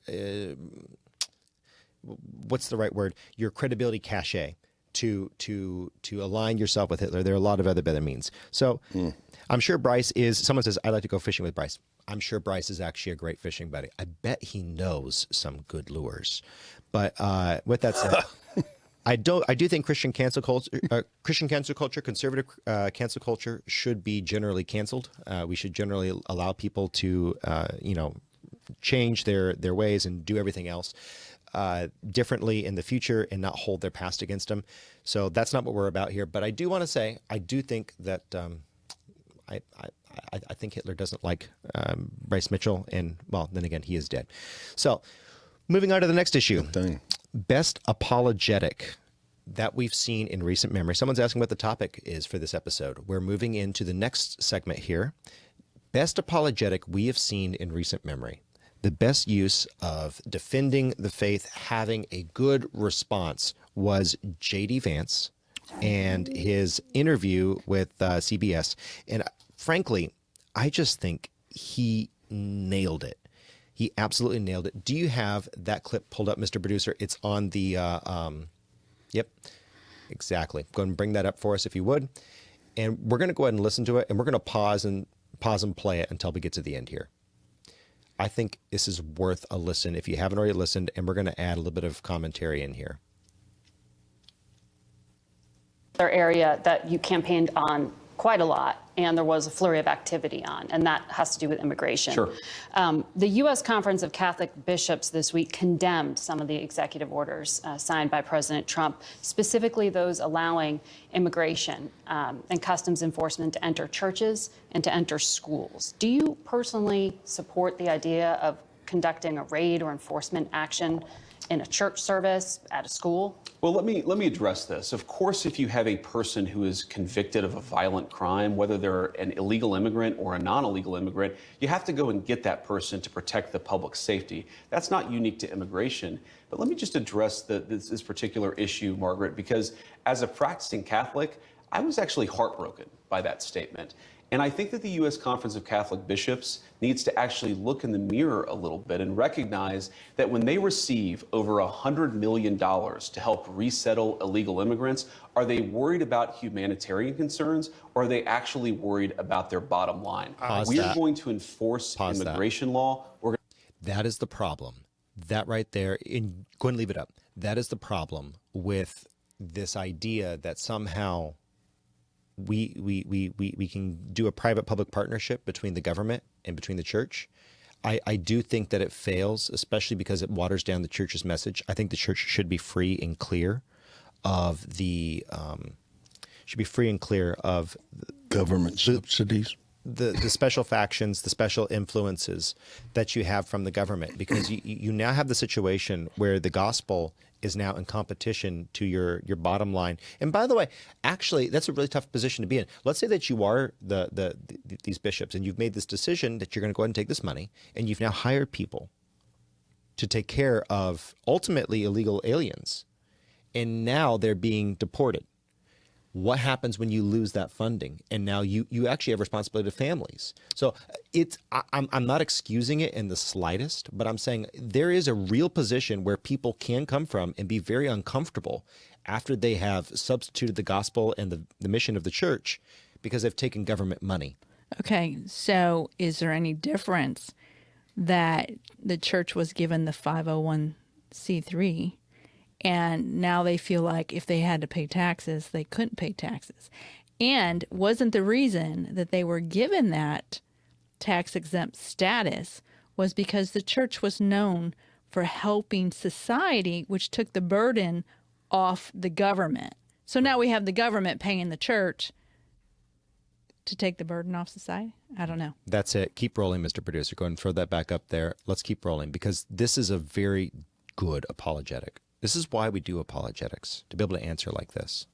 what's the right word? Your credibility cachet to align yourself with Hitler. There are a lot of other better means. So I'm sure Bryce is. Someone says I'd like to go fishing with Bryce. I'm sure Bryce is actually a great fishing buddy. I bet he knows some good lures. But with that said, I do think Christian cancel culture, conservative cancel culture should be generally canceled. We should generally allow people to change their ways and do everything else differently in the future and not hold their past against them. So that's not what we're about here. But I do want to say, I do think that I think Hitler doesn't like Bryce Mitchell, and well, then again, he is dead. So moving on to the next issue. Best apologetic that we've seen in recent memory. Someone's asking what the topic is for this episode. We're moving into the next segment here. Best apologetic we have seen in recent memory. The best use of defending the faith, having a good response, was J.D. Vance and his interview with CBS. And frankly, I just think he nailed it. He absolutely nailed it. Do you have that clip pulled up, Mr. Producer? It's on the, yep, exactly. Go ahead and bring that up for us if you would. And we're going to go ahead and listen to it, and we're going to pause and play it until we get to the end here. I think this is worth a listen if you haven't already listened, and we're going to add a little bit of commentary in here. Another area that you campaigned on quite a lot, and there was a flurry of activity on, and that has to do with immigration. Sure. The U.S. Conference of Catholic Bishops this week condemned some of the executive orders signed by President Trump, specifically those allowing immigration and customs enforcement to enter churches and to enter schools. Do you personally support the idea of conducting a raid or enforcement action in a church service, at a school? Well, let me address this. Of course, if you have a person who is convicted of a violent crime, whether they're an illegal immigrant or a non-illegal immigrant, you have to go and get that person to protect the public safety. That's not unique to immigration. But let me just address this particular issue, Margaret, because as a practicing Catholic, I was actually heartbroken by that statement. And I think that the U.S. Conference of Catholic Bishops needs to actually look in the mirror a little bit and recognize that when they receive over $100 million to help resettle illegal immigrants, are they worried about humanitarian concerns, or are they actually worried about their bottom line? We are going to enforce immigration law. That is the problem. That right there, go ahead and leave it up. That is the problem with this idea that somehow we can do a private-public partnership between the government and between the church. I do think that it fails, especially because it waters down the church's message. I think the church should be free and clear of the government subsidies, the special factions, the special influences that you have from the government, because you now have the situation where the gospel is now in competition to your bottom line. And by the way, actually, that's a really tough position to be in. Let's say that you are these bishops, and you've made this decision that you're going to go ahead and take this money, and you've now hired people to take care of ultimately illegal aliens, and now they're being deported. What happens when you lose that funding? And now you actually have responsibility to families. So I'm not excusing it in the slightest, but I'm saying there is a real position where people can come from and be very uncomfortable after they have substituted the gospel and the mission of the church because they've taken government money. Okay, so is there any difference that the church was given the 501c3 and now they feel like if they had to pay taxes, they couldn't pay taxes? And wasn't the reason that they were given that tax-exempt status was because the church was known for helping society, which took the burden off the government. So now we have the government paying the church to take the burden off society? I don't know. That's it. Keep rolling, Mr. Producer. Go ahead and throw that back up there. Let's keep rolling, because this is a very good apologetic. This is why we do apologetics, to be able to answer like this.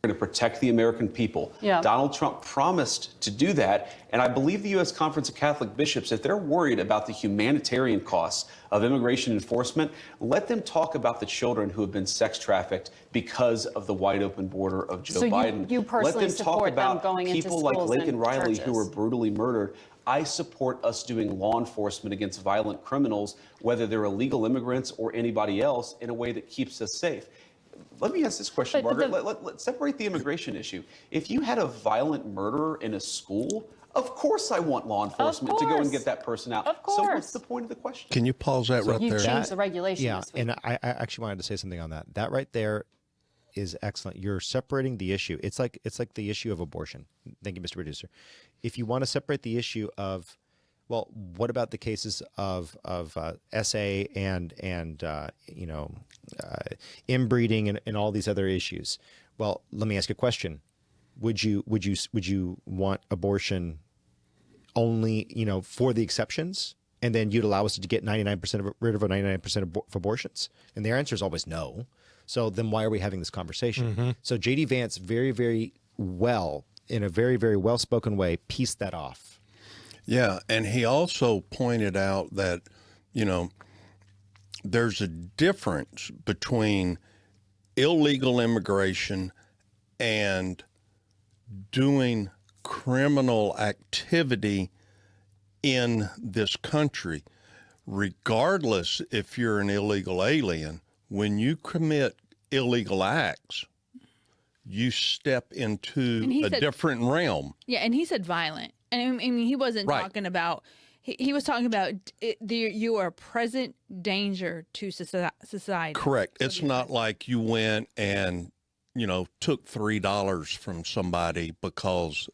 We're going to protect the American people. Yeah. Donald Trump promised to do that, and I believe the U.S. Conference of Catholic Bishops, if they're worried about the humanitarian costs of immigration enforcement, let them talk about the children who have been sex trafficked because of the wide open border of Joe Biden. You personally let them talk support about them going into people like schools Lincoln and Riley churches. who were brutally murdered. I support us doing law enforcement against violent criminals, whether they're illegal immigrants or anybody else, in a way that keeps us safe. Let me ask this question, Margaret. Let's separate the immigration issue. If you had a violent murderer in a school, of course I want law enforcement to go and get that person out. Of course. So what's the point of the question? Can you pause that right You there? changed the regulation Yeah, this week. and I actually wanted to say something on that. That right there is excellent. You're separating the issue. It's like the issue of abortion. Thank you, Mr. Producer. If you want to separate the issue of, well, what about the cases of SA and inbreeding and all these other issues? Well, let me ask you a question. Would you want abortion only, for the exceptions, and then you'd allow us to get 99% rid of 99% of abortions? And their answer is always no. So then why are we having this conversation? Mm-hmm. So J.D. Vance very, very well, in a very, very well-spoken way, pieced that off. Yeah, and he also pointed out that, there's a difference between illegal immigration and doing criminal activity in this country. Regardless if you're an illegal alien, when you commit illegal acts, you step into a different realm. Yeah, and he said violent. And I mean, he wasn't talking about, he was talking about you are a present danger to society. Correct. It's not like you went and, took $3 from somebody because,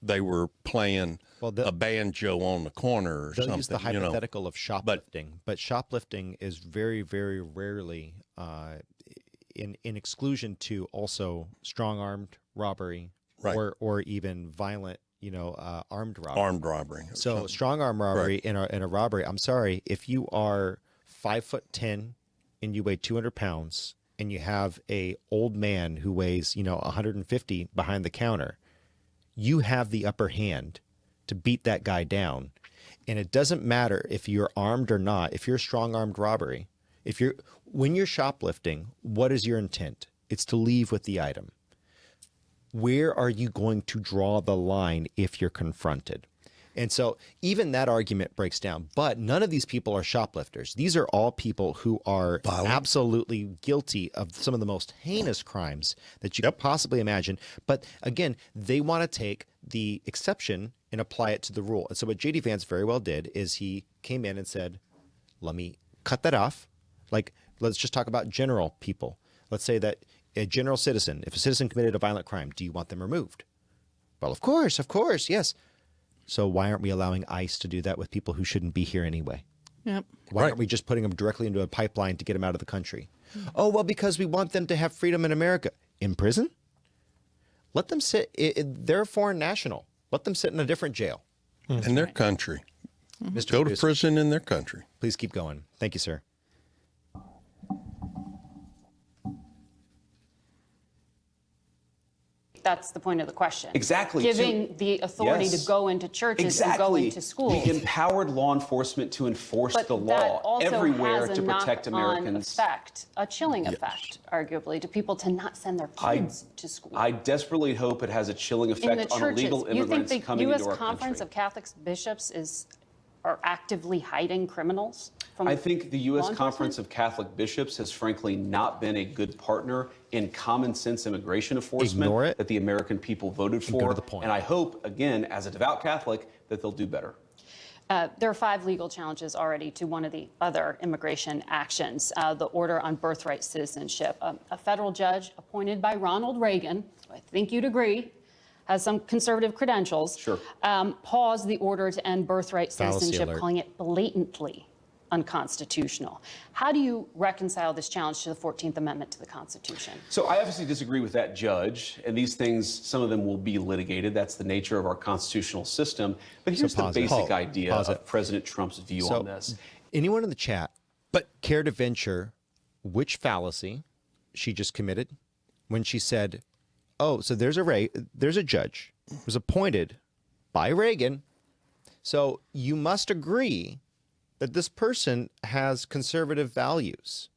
they were playing a banjo on the corner or something. Use the hypothetical of shoplifting, but shoplifting is very, very rarely in exclusion to also strong-armed robbery or even violent, armed robbery. Armed robbery. So strong-arm robbery in a robbery. I'm sorry, if you are 5'10" and you weigh 200 pounds and you have a old man who weighs 150 behind the counter, you have the upper hand to beat that guy down. And it doesn't matter if you're armed or not. If you're strong-armed robbery, when you're shoplifting, what is your intent? It's to leave with the item. Where are you going to draw the line if you're confronted? And so even that argument breaks down. But none of these people are shoplifters. These are all people who are absolutely guilty of some of the most heinous crimes that you could possibly imagine. But again, they want to take the exception and apply it to the rule. And so what J.D. Vance very well did is he came in and said, let me cut that off. Like, let's just talk about general people. Let's say that a general citizen, if a citizen committed a violent crime, do you want them removed? Well, of course, yes. So why aren't we allowing ICE to do that with people who shouldn't be here anyway? Yep. Why aren't we just putting them directly into a pipeline to get them out of the country? Oh, well, because we want them to have freedom in America. In prison? Let them sit. They're a foreign national. Let them sit in a different jail. In their country. Mr. Go Producer, to prison in their country. Please keep going. Thank you, sir. That's the point of the question. Exactly. Giving the authority to go into churches and go into schools. We empowered law enforcement to enforce the that law also everywhere has to a protect knock-on Americans. Effect, a chilling effect, arguably, to people to not send their kids to school. I desperately hope it has a chilling In the effect on churches, illegal immigrants you think the coming U.S. into our Conference country. of Catholic Bishops are actively hiding criminals from I think the U.S. law Conference enforcement? of Catholic Bishops has frankly not been a good partner in common sense immigration enforcement that the American people voted for. Go to the point. And I hope, again, as a devout Catholic, that they'll do better. There are 5 legal challenges already to one of the other immigration actions, the order on birthright citizenship. A federal judge appointed by Ronald Reagan, I think you'd agree, has some conservative credentials, paused the order to end birthright citizenship, calling it blatantly unconstitutional. How do you reconcile this challenge to the 14th Amendment to the Constitution? So I obviously disagree with that judge, and these things, some of them will be litigated. That's the nature of our constitutional system. But here's the basic idea of President Trump's view on this. Anyone in the chat care to venture which fallacy she just committed when she said, oh, so there's a judge who was appointed by Reagan, so you must agree that this person has conservative values.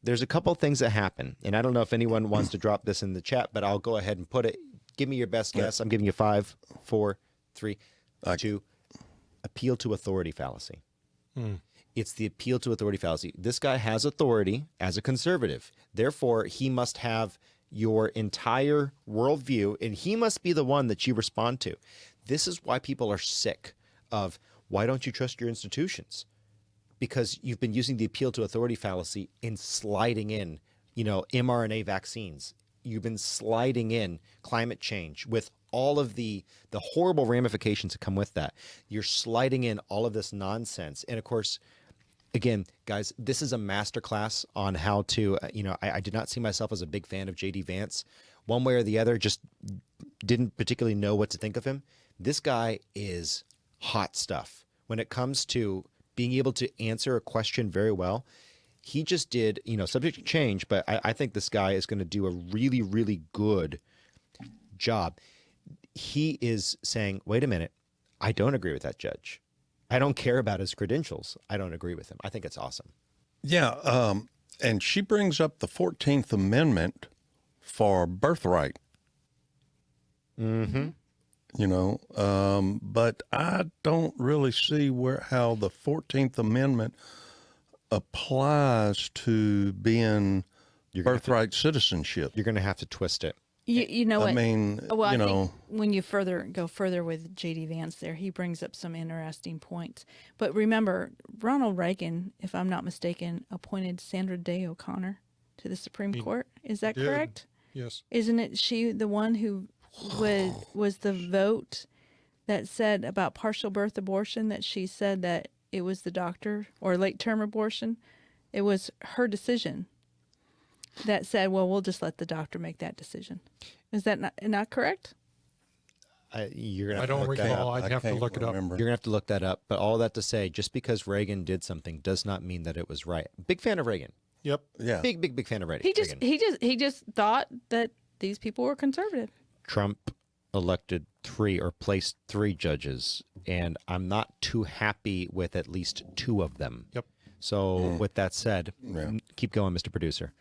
There's a couple things that happen, and I don't know if anyone wants to drop this in the chat, but I'll go ahead and put it. Give me your best guess. I'm giving you 5, 4, 3, 2. Appeal to authority fallacy. It's the appeal to authority fallacy. This guy has authority as a conservative. Therefore, he must have your entire worldview, and he must be the one that you respond to. This is why people are sick of, why don't you trust your institutions? Because you've been using the appeal to authority fallacy in sliding in, mRNA vaccines. You've been sliding in climate change with all of the horrible ramifications that come with that. You're sliding in all of this nonsense. And of course, again, guys, this is a masterclass on how to, I did not see myself as a big fan of J.D. Vance. One way or the other, just didn't particularly know what to think of him. This guy is hot stuff when it comes to being able to answer a question very well. He just did, subject to change, but I think this guy is going to do a really, really good job. He is saying, wait a minute, I don't agree with that judge. I don't care about his credentials. I don't agree with him. I think it's awesome. Yeah, and she brings up the 14th Amendment for birthright. Mm-hmm. But I don't really see how the 14th Amendment applies to being birthright citizenship. You're going to have to twist it. You know what? I mean, well, I think when you go further with J.D. Vance there, he brings up some interesting points. But remember, Ronald Reagan, if I'm not mistaken, appointed Sandra Day O'Connor to the Supreme Court. Is that correct? Yes. Isn't it she the one who was the vote that said about partial birth abortion, that she said that it was the doctor, or late term abortion? It was her decision that said, well, we'll just let the doctor make that decision. Is that not correct? You're gonna I don't recall. I'd have to look it up. You're going to have to look that up. But all that to say, just because Reagan did something does not mean that it was right. Big fan of Reagan. Yep. Yeah. Big fan of Reagan. He just thought that these people were conservative. Trump elected placed 3 judges, and I'm not too happy with at least 2 of them. Yep. So with that said, keep going, Mr. Producer.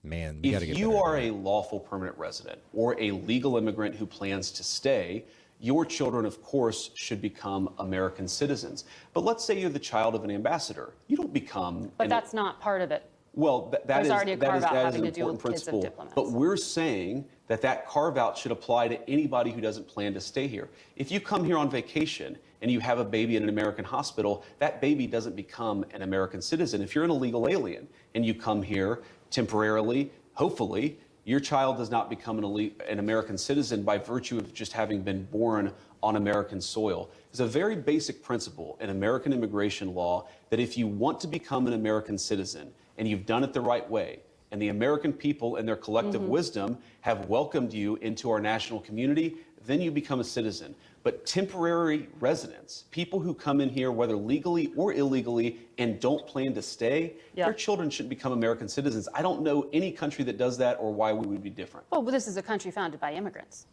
Man, we got to get If you better. are a lawful permanent resident or a legal immigrant who plans to stay, your children, of course, should become American citizens. But let's say you're the child of an ambassador. You don't become... But that's not part of it. Well, that There's is already a that is carve-out that is having an to do important with kids of principle. diplomats. But we're saying that carve-out should apply to anybody who doesn't plan to stay here. If you come here on vacation and you have a baby in an American hospital, that baby doesn't become an American citizen. If you're an illegal alien and you come here temporarily, hopefully, your child does not become an American citizen by virtue of just having been born on American soil. It's a very basic principle in American immigration law that if you want to become an American citizen and you've done it the right way, and the American people in their collective wisdom have welcomed you into our national community, then you become a citizen. But temporary residents, people who come in here, whether legally or illegally, and don't plan to stay, their children should become American citizens. I don't know any country that does that or why we would be different. Oh, well, this is a country founded by immigrants.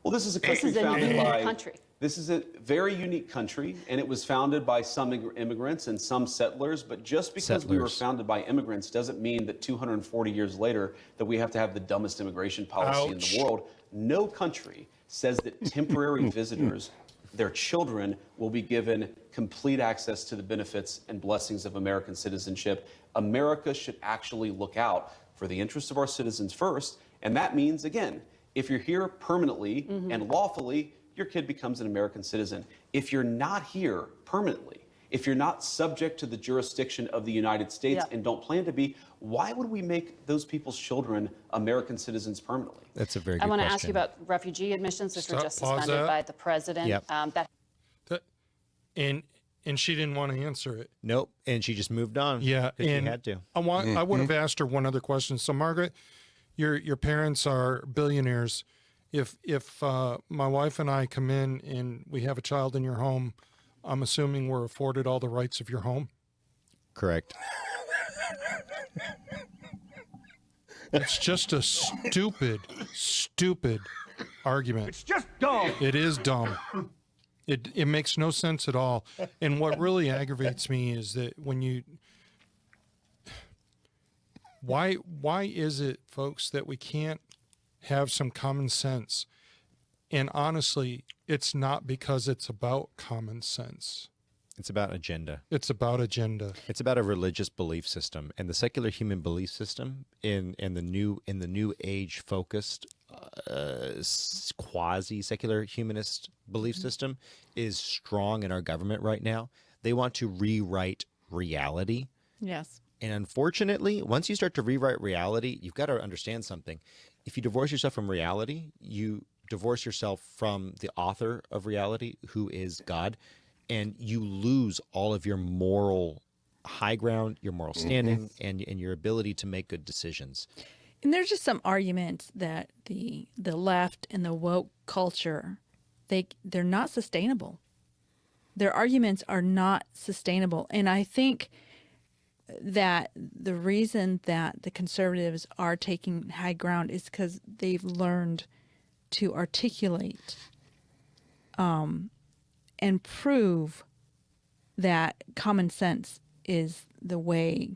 Well, this is a country founded by... This is a very unique country, and it was founded by some immigrants and some settlers. But just because we were founded by immigrants doesn't mean that 240 years later that we have to have the dumbest immigration policy in the world. No country says that temporary visitors, their children, will be given complete access to the benefits and blessings of American citizenship. America should actually look out for the interests of our citizens first, and that means, again, if you're here permanently and lawfully, your kid becomes an American citizen. If you're not here permanently, if you're not subject to the jurisdiction of the United States and don't plan to be, why would we make those people's children American citizens permanently? That's a very good I want to question. ask you about refugee admissions, which were just Pause suspended that. by the president. And she didn't want to answer it. Nope, and she just moved on. Yeah, she and had to. I would have asked her one other question. So, Margaret, your parents are billionaires. If my wife and I come in and we have a child in your home, I'm assuming we're afforded all the rights of your home? Correct. It's just a stupid argument. It's just dumb. It is dumb. It makes no sense at all. And what really aggravates me is that when you... Why is it, folks, that we can't have some common sense And honestly, it's not because it's about common sense. It's about agenda. It's about agenda. It's about a religious belief system, and the secular human belief system in the new age focused quasi secular humanist belief system is strong in our government right now. They want to rewrite reality. Yes. And unfortunately, once you start to rewrite reality, you've got to understand something. If you divorce yourself from reality, you divorce yourself from the author of reality, who is God, and you lose all of your moral high ground, your moral standing, and your ability to make good decisions. And there's just some arguments that the left and the woke culture, they're not sustainable. Their arguments are not sustainable. And I think that the reason that the conservatives are taking high ground is because they've learned to articulate and prove that common sense is the way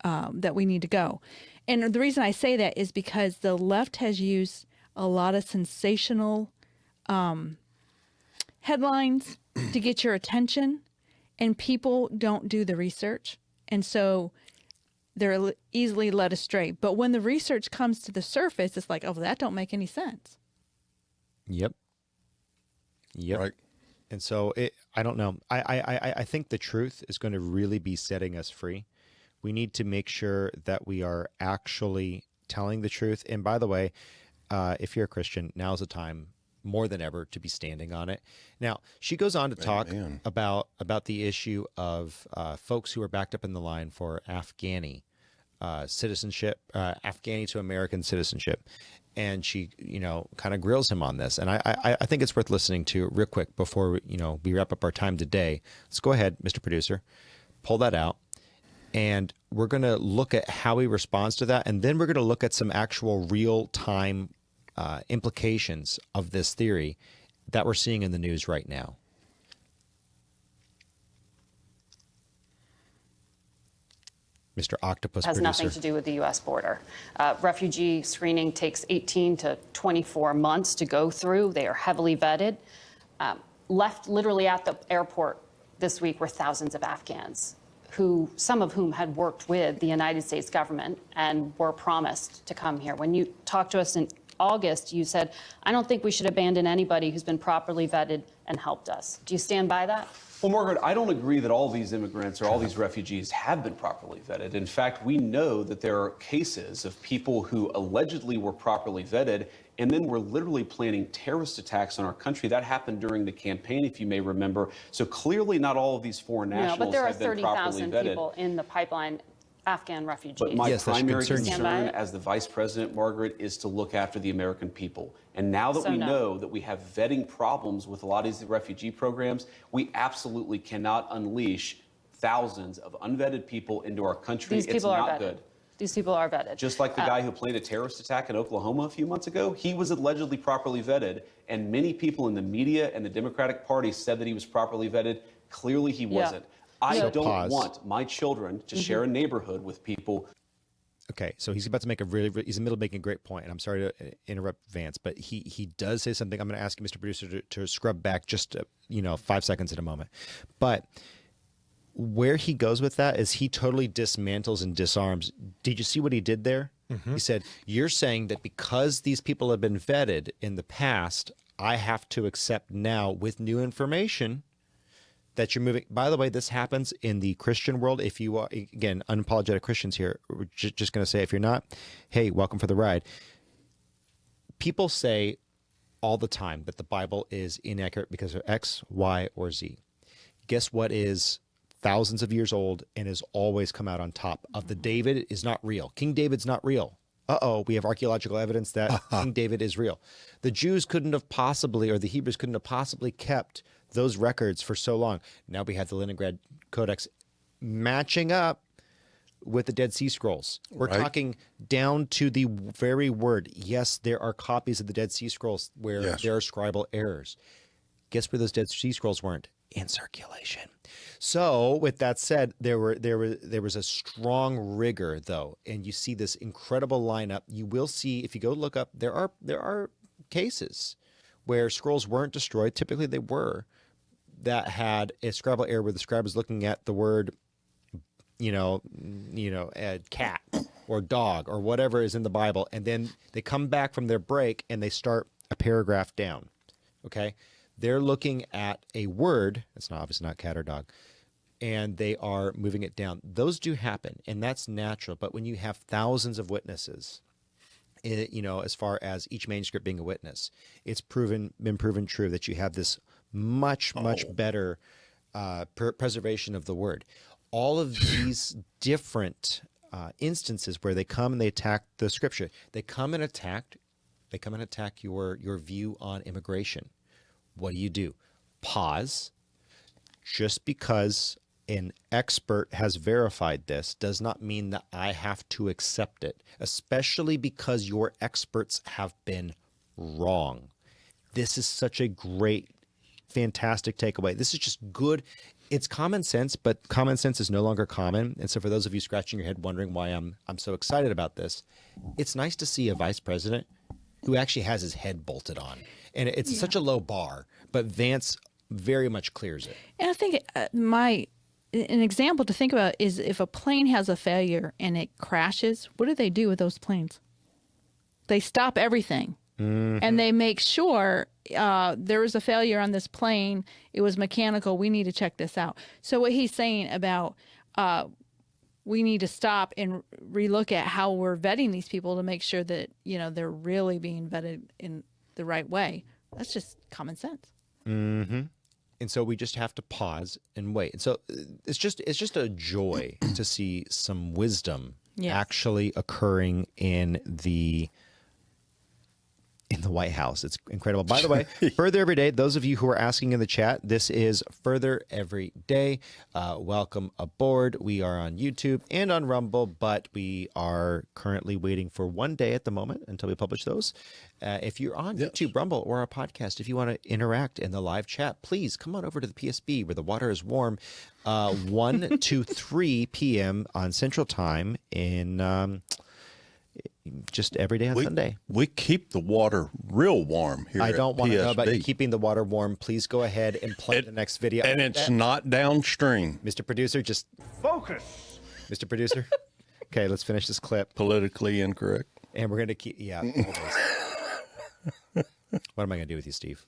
that we need to go. And the reason I say that is because the left has used a lot of sensational headlines to get your attention, and people don't do the research. And so they're easily led astray. But when the research comes to the surface, it's like, oh, that don't make any sense. Yep. Right. And so I don't know. I think the truth is going to really be setting us free. We need to make sure that we are actually telling the truth. And by the way, if you're a Christian, now's the time more than ever to be standing on it. Now, she goes on to talk about the issue of folks who are backed up in the line for Afghani citizenship, Afghani to American citizenship. And she, kind of grills him on this. And I think it's worth listening to real quick before, we wrap up our time today. Let's go ahead, Mr. Producer, pull that out. And we're going to look at how he responds to that. And then we're going to look at some actual real-time implications of this theory that we're seeing in the news right now. Mr. Octopus has Producer. Nothing to do with the U.S. border. Refugee screening takes 18 to 24 months to go through. They are heavily vetted. Left literally at the airport this week were thousands of Afghans, some of whom had worked with the United States government and were promised to come here. When you talked to us in August, you said, I don't think we should abandon anybody who's been properly vetted and helped us. Do you stand by that? Well, Margaret, I don't agree that all these immigrants or all these refugees have been properly vetted. In fact, we know that there are cases of people who allegedly were properly vetted and then were literally planning terrorist attacks on our country. That happened during the campaign, if you may remember. So clearly not all of these foreign nationals but there are have been properly 30,000 vetted. people in the pipeline, Afghan refugees. But my primary Stand by concern it? as the vice president, Margaret, is to look after the American people. And now that So we no. know that we have vetting problems with a lot of these refugee programs, we absolutely cannot unleash thousands of unvetted people into our country. These It's people are not vetted. good. These people are vetted. Just like the guy who planned a terrorist attack in Oklahoma a few months ago, he was allegedly properly vetted, and many people in the media and the Democratic Party said that he was properly vetted. Clearly he wasn't. I So don't pause. want my children to share a neighborhood with people. Okay, so he's about to make he's in the middle of making a great point, and I'm sorry to interrupt Vance, but he does say something. I'm going to ask you, Mr. Producer, to scrub back just 5 seconds in a moment. But where he goes with that is he totally dismantles and disarms. Did you see what he did there? He said, you're saying that because these people have been vetted in the past, I have to accept now with new information that you're moving. By the way, this happens in the Christian world. If you are, again, unapologetic Christians here, we're just going to say, if you're not, hey, welcome for the ride. People say all the time that the Bible is inaccurate because of X, Y, or Z. Guess what is thousands of years old and has always come out on top of the David is not real. King David's not real. We have archaeological evidence that King David is real. The Jews couldn't have possibly, or the Hebrews couldn't have possibly kept those records for so long. Now we have the Leningrad Codex matching up with the Dead Sea Scrolls. We're talking down to the very word. Yes, there are copies of the Dead Sea Scrolls where there are scribal errors. Guess where those Dead Sea Scrolls weren't? In circulation. So with that said, there was a strong rigor though, and you see this incredible lineup. You will see, if you go look up, there are cases where scrolls weren't destroyed, typically they were, that had a scribal error where the scribe was looking at the word, cat or dog or whatever is in the Bible, and then they come back from their break and they start a paragraph down. Okay, they're looking at a word. It's not obviously not cat or dog, and they are moving it down. Those do happen, and that's natural. But when you have thousands of witnesses, as far as each manuscript being a witness, it's been proven true that you have this much better preservation of the word. All of these different instances where they come and they attack the scripture, they come and attack your view on immigration. What do? Pause. Just because an expert has verified this does not mean that I have to accept it, especially because your experts have been wrong. This is such a great, fantastic takeaway. This is just good. It's common sense, but common sense is no longer common. And so for those of you scratching your head wondering why I'm so excited about this, it's nice to see a vice president who actually has his head bolted on. And it's such a low bar, but Vance very much clears it. And I think an example to think about is if a plane has a failure and it crashes, what do they do with those planes? They stop everything. Mm-hmm. And they make sure there was a failure on this plane. It was mechanical. We need to check this out. So what he's saying about we need to stop and relook at how we're vetting these people to make sure that, they're really being vetted in the right way. That's just common sense. Mm-hmm. And so we just have to pause and wait. And so it's just a joy to see some wisdom actually occurring in the White House. It's incredible. By the way, Further Every Day, those of you who are asking in the chat, this is Further Every Day. Welcome aboard. We are on YouTube and on Rumble, but we are currently waiting for one day at the moment until we publish those. If you're on YouTube, Rumble, or our podcast, if you want to interact in the live chat, please come on over to the PSB where the water is warm, 1 to 3 p.m. on Central Time in just every day on Sunday. We keep the water real warm here. I don't want to know about PSB. you keeping the water warm. Please go ahead and play the next video. And it's not downstream. Mr. Producer, just focus. Mr. Producer. Okay, let's finish this clip. Politically incorrect. And we're going to keep, always. What am I going to do with you, Steve?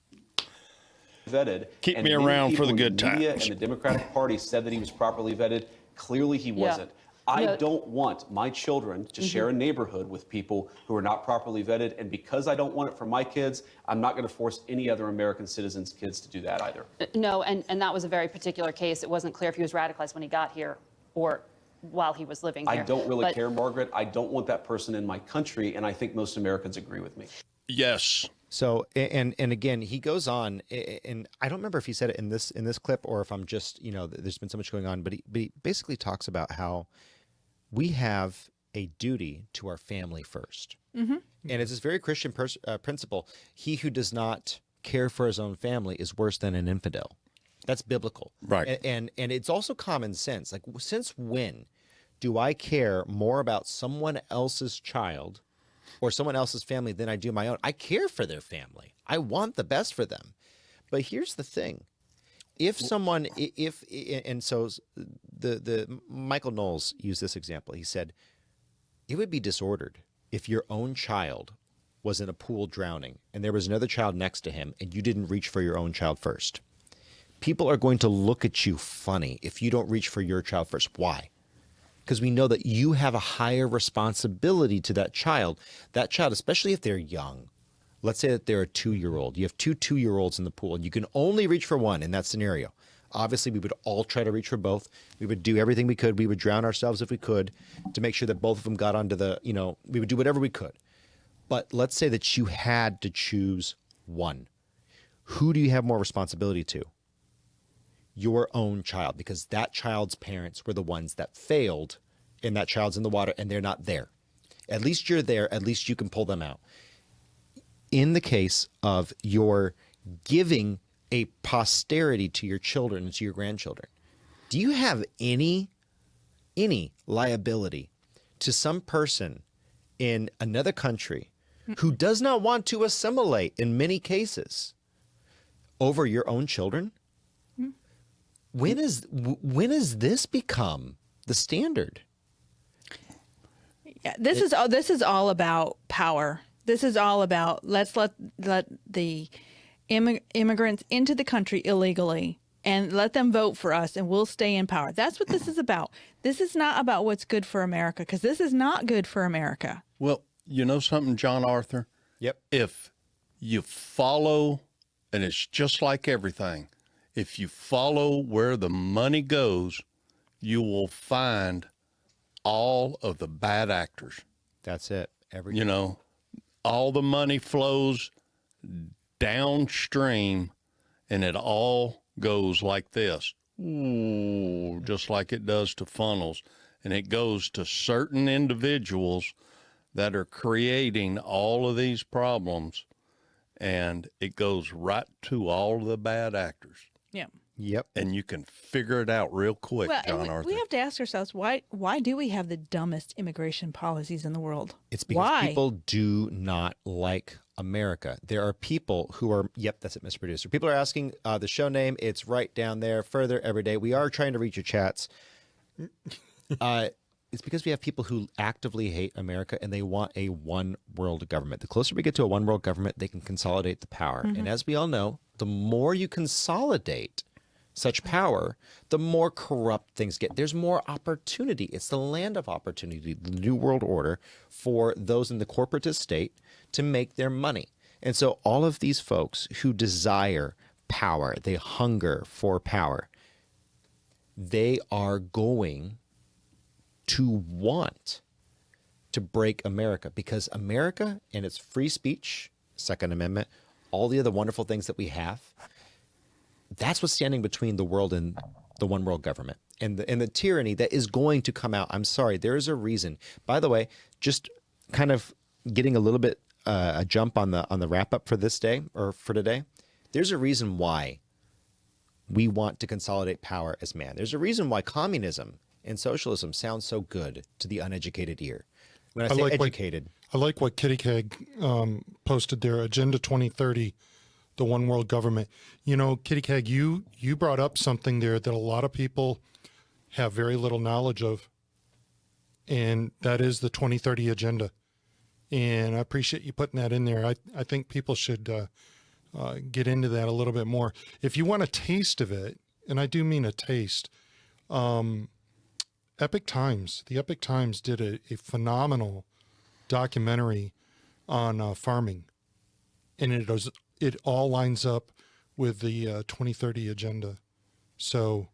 Vetted. Keep and me many around for people the in good media times. And the Democratic Party said that he was properly vetted. Clearly, he wasn't. I don't want my children to share a neighborhood with people who are not properly vetted. And because I don't want it for my kids, I'm not going to force any other American citizens' kids to do that either. No, and that was a very particular case. It wasn't clear if he was radicalized when he got here or while he was living here. I don't really care, Margaret. I don't want that person in my country, and I think most Americans agree with me. Yes. So, and again, he goes on, and I don't remember if he said it in this clip or if I'm just, there's been so much going on, but he basically talks about how we have a duty to our family first. Mm-hmm. And it's this very Christian principle. He who does not care for his own family is worse than an infidel. That's biblical. Right. And it's also common sense. Like, since when do I care more about someone else's child or someone else's family than I do my own? I care for their family. I want the best for them. But here's the thing. If someone, and so the Michael Knowles used this example. He said, it would be disordered if your own child was in a pool drowning and there was another child next to him and you didn't reach for your own child first. People are going to look at you funny if you don't reach for your child first. Why? Because we know that you have a higher responsibility to that child. That child, especially if they're young. Let's say that they're a 2-year-old. You have two 2-year-olds in the pool, and you can only reach for one in that scenario. Obviously, we would all try to reach for both. We would do everything we could. We would drown ourselves if we could to make sure that both of them got onto the, we would do whatever we could. But let's say that you had to choose one. Who do you have more responsibility to? Your own child, because that child's parents were the ones that failed and that child's in the water and they're not there. At least you're there. At least you can pull them out. In the case of your giving a posterity to your children and to your grandchildren, do you have any liability to some person in another country who does not want to assimilate in many cases over your own children? When is this become the standard? Yeah, this is all about power. This is all about let's let the immigrants into the country illegally and let them vote for us and we'll stay in power. That's what this is about. This is not about what's good for America, because this is not good for America. Well, you know something, John Arthur? Yep. If you follow, and it's just like everything, if you follow where the money goes, you will find all of the bad actors. That's it. You know, all the money flows downstream, and it all goes like this. Ooh, just like it does to funnels. And it goes to certain individuals that are creating all of these problems, and it goes right to all of the bad actors. Yeah. Yep. And you can figure it out real quick, Well, John and Arthur. we have to ask ourselves, why do we have the dumbest immigration policies in the world? It's because people do not like America. There are people who are, yep, that's it, Mr. Producer. People are asking the show name. It's right down there, further every day. We are trying to reach your chats. It's because we have people who actively hate America and they want a one world government. The closer we get to a one world government, they can consolidate the power. Mm-hmm. And as we all know, the more you consolidate such power, the more corrupt things get. There's more opportunity. It's the land of opportunity, the New World Order, for those in the corporatist state to make their money. And so all of these folks who desire power, they hunger for power, they are going to want to break America, because America and its free speech, Second Amendment, all the other wonderful things that we have, that's what's standing between the world and the one world government and the tyranny that is going to come out. I'm sorry, there is a reason. By the way, just kind of getting a little bit a jump on the wrap up for this day or for today. There's a reason why we want to consolidate power as man. There's a reason why communism and socialism sounds so good to the uneducated ear. When I say educated, I like what Kitty Keg posted there. Agenda 2030. The one world government. You know, Kitty Keg, you brought up something there that a lot of people have very little knowledge of, and that is the 2030 agenda. And I appreciate you putting that in there. I think people should get into that a little bit more. If you want a taste of it, and I do mean a taste, the Epic Times did a phenomenal documentary on farming, and it all lines up with the 2030 agenda. So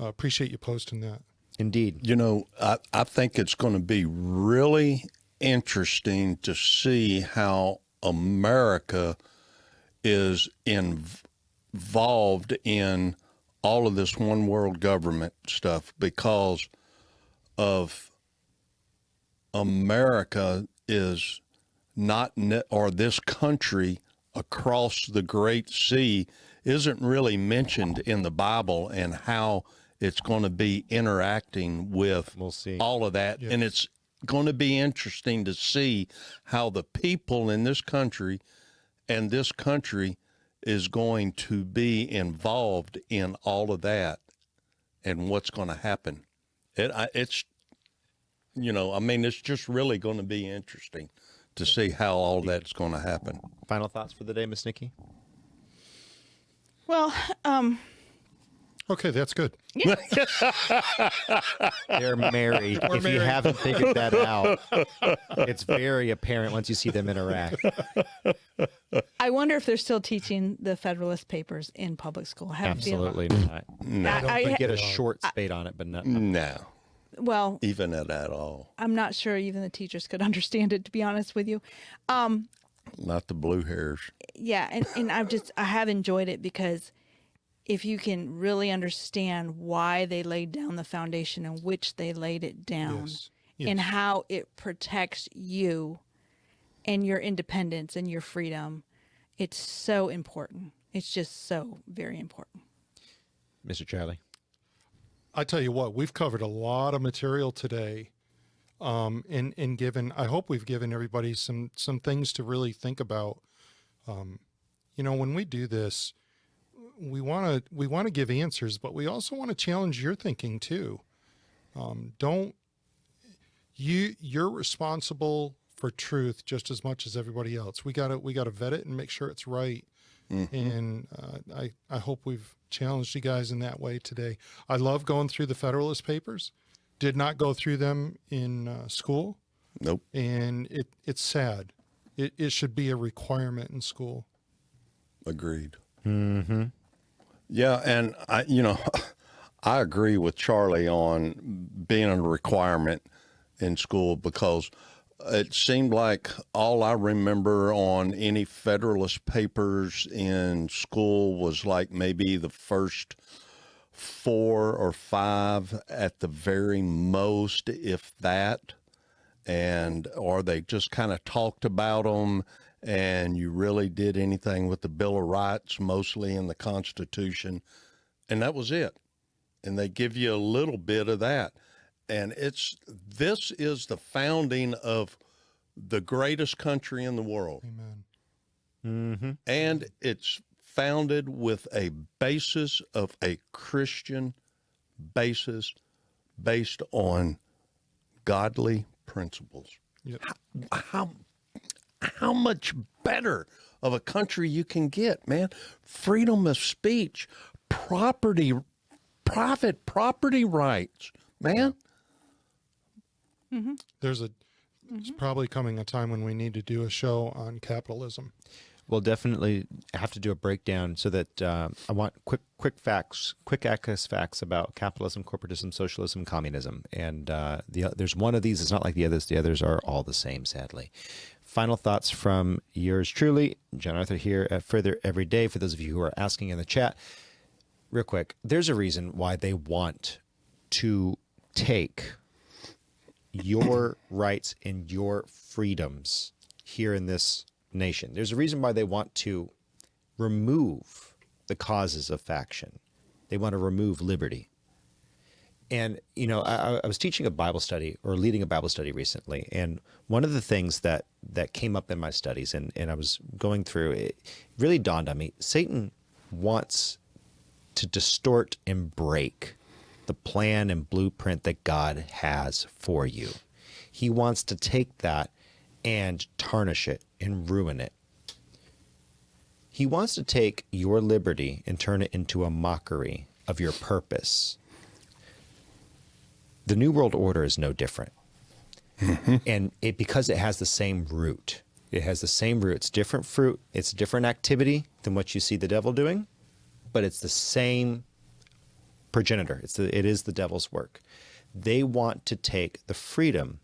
appreciate you posting that. Indeed. You know, I think it's going to be really interesting to see how America is involved in all of this one world government stuff, because of America is not, or this country across the Great Sea isn't really mentioned in the Bible, and how it's going to be interacting with all of that. Yes. And it's going to be interesting to see how the people in this country and this country is going to be involved in all of that and what's going to happen. It's, you know, I mean, it's just really going to be interesting to see how all that's going to happen. Final thoughts for the day, Miss Nikki? Well, okay, that's good. Yeah. They're married. If you haven't figured that out, it's very apparent once you see them interact. I wonder if they're still teaching the Federalist Papers in public school. Absolutely not. No. I don't get a short spade on it, but no. Well, even at all. I'm not sure even the teachers could understand it, to be honest with you. Not the blue hairs. Yeah, and I have enjoyed it, because if you can really understand why they laid down the foundation in which they laid it down, Yes. and how it protects you and your independence and your freedom, it's so important. It's just so very important. Mr. Charlie? I tell you what, we've covered a lot of material today and given, I hope we've given everybody some things to really think about. When we do this, we want to give answers, but we also want to challenge your thinking too. You're responsible for truth just as much as everybody else. We gotta vet it and make sure it's right. Mm-hmm. And I hope we've challenged you guys in that way today. I love going through the Federalist Papers. Did not go through them in school. Nope. And it's sad. It should be a requirement in school. Agreed. Mm-hmm. Yeah, and I agree with Charlie on being a requirement in school, because it seemed like all I remember on any Federalist papers in school was like maybe the first 4 or 5 at the very most, if that, or they just kind of talked about them, and you really did anything with the Bill of Rights, mostly in the Constitution, and that was it. And they give you a little bit of that. And this is the founding of the greatest country in the world. Amen. Mm-hmm. And it's founded with a basis of a Christian basis based on godly principles. Yep. How much better of a country you can get, man? Freedom of speech, private property rights, man. Mm-hmm. It's probably coming a time when we need to do a show on capitalism. We'll definitely have to do a breakdown so that I want quick facts, quick access facts about capitalism, corporatism, socialism, communism. And there's one of these. It's not like the others. The others are all the same, sadly. Final thoughts from yours truly, John Arthur here at Further Every Day. For those of you who are asking in the chat, real quick, there's a reason why they want to take your rights and your freedoms here in this nation. There's a reason why they want to remove the causes of faction. They want to remove liberty. And, I was teaching a Bible study, or leading a Bible study recently, and one of the things that came up in my studies, and I was going through, it really dawned on me, Satan wants to distort and break the plan and blueprint that God has for you. He wants to take that and tarnish it and ruin it. He wants to take your liberty and turn it into a mockery of your purpose. The New World Order is no different. Mm-hmm. And because it has the same root. It has the same root. It's different fruit. It's different activity than what you see the devil doing, but it's the same progenitor. It is the devil's work. They want to take the freedom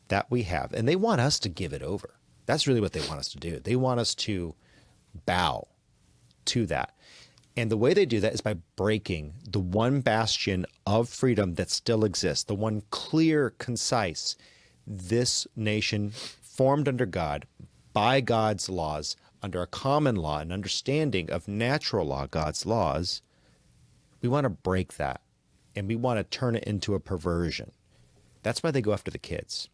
that we have, and they want us to give it over. That's really what they want us to do. They want us to bow to that. And the way they do that is by breaking the one bastion of freedom that still exists, the one clear, concise, this nation formed under God, by God's laws, under a common law, an understanding of natural law, God's laws. We want to break that, and we want to turn it into a perversion. That's why they go after the kids.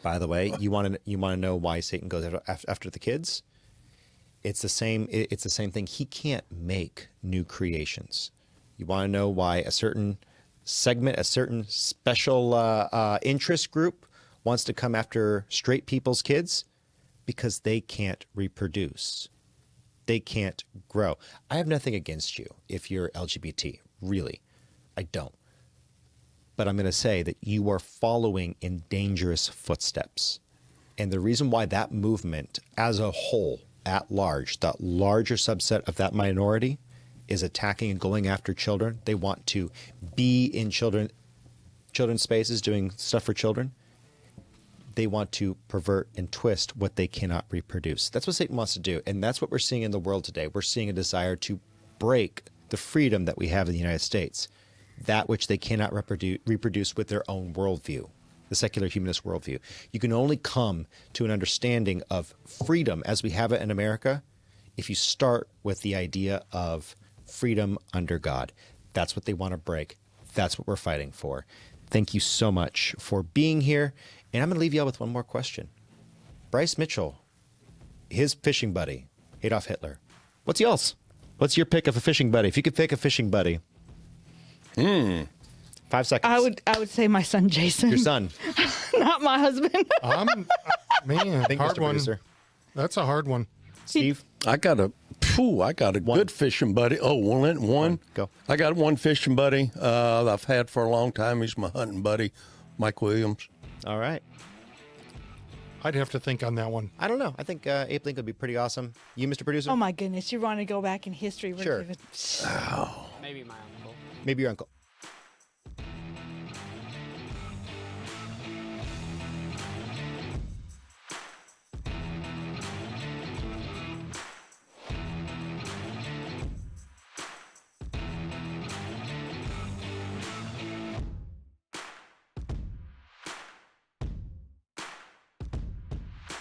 By the way, you want to know why Satan goes after the kids? It's the same thing. He can't make new creations. You want to know why a certain segment, a certain special interest group wants to come after straight people's kids? Because they can't reproduce. They can't grow. I have nothing against you if you're LGBT. Really, I don't. But I'm going to say that you are following in dangerous footsteps. And the reason why that movement as a whole, at large, the larger subset of that minority is attacking and going after children. They want to be in children's spaces doing stuff for children. They want to pervert and twist what they cannot reproduce. That's what Satan wants to do. And that's what we're seeing in the world today. We're seeing a desire to break the freedom that we have in the United States, that which they cannot reproduce with their own worldview, the secular humanist worldview. You can only come to an understanding of freedom as we have it in America if you start with the idea of freedom under God. That's what they want to break. That's what we're fighting for. thank you so much for being here. And I'm going to leave you all with one more question. Bryce Mitchell, his fishing buddy, Adolf Hitler. What's y'all's? What's your pick of a fishing buddy? If you could pick a fishing buddy. 5 seconds. I would say my son Jason. Your son. Not my husband. Man, Thank hard Mr. one. Producer. That's a hard one. Steve? I got a good fishing buddy. Oh, one. Go. I got one fishing buddy I've had for a long time. He's my hunting buddy, Mike Williams. All right. I'd have to think on that one. I don't know. I think Ape Link would be pretty awesome. You, Mr. Producer? Oh my goodness, you want to go back in history? Sure. Oh. Maybe my uncle. Maybe your uncle.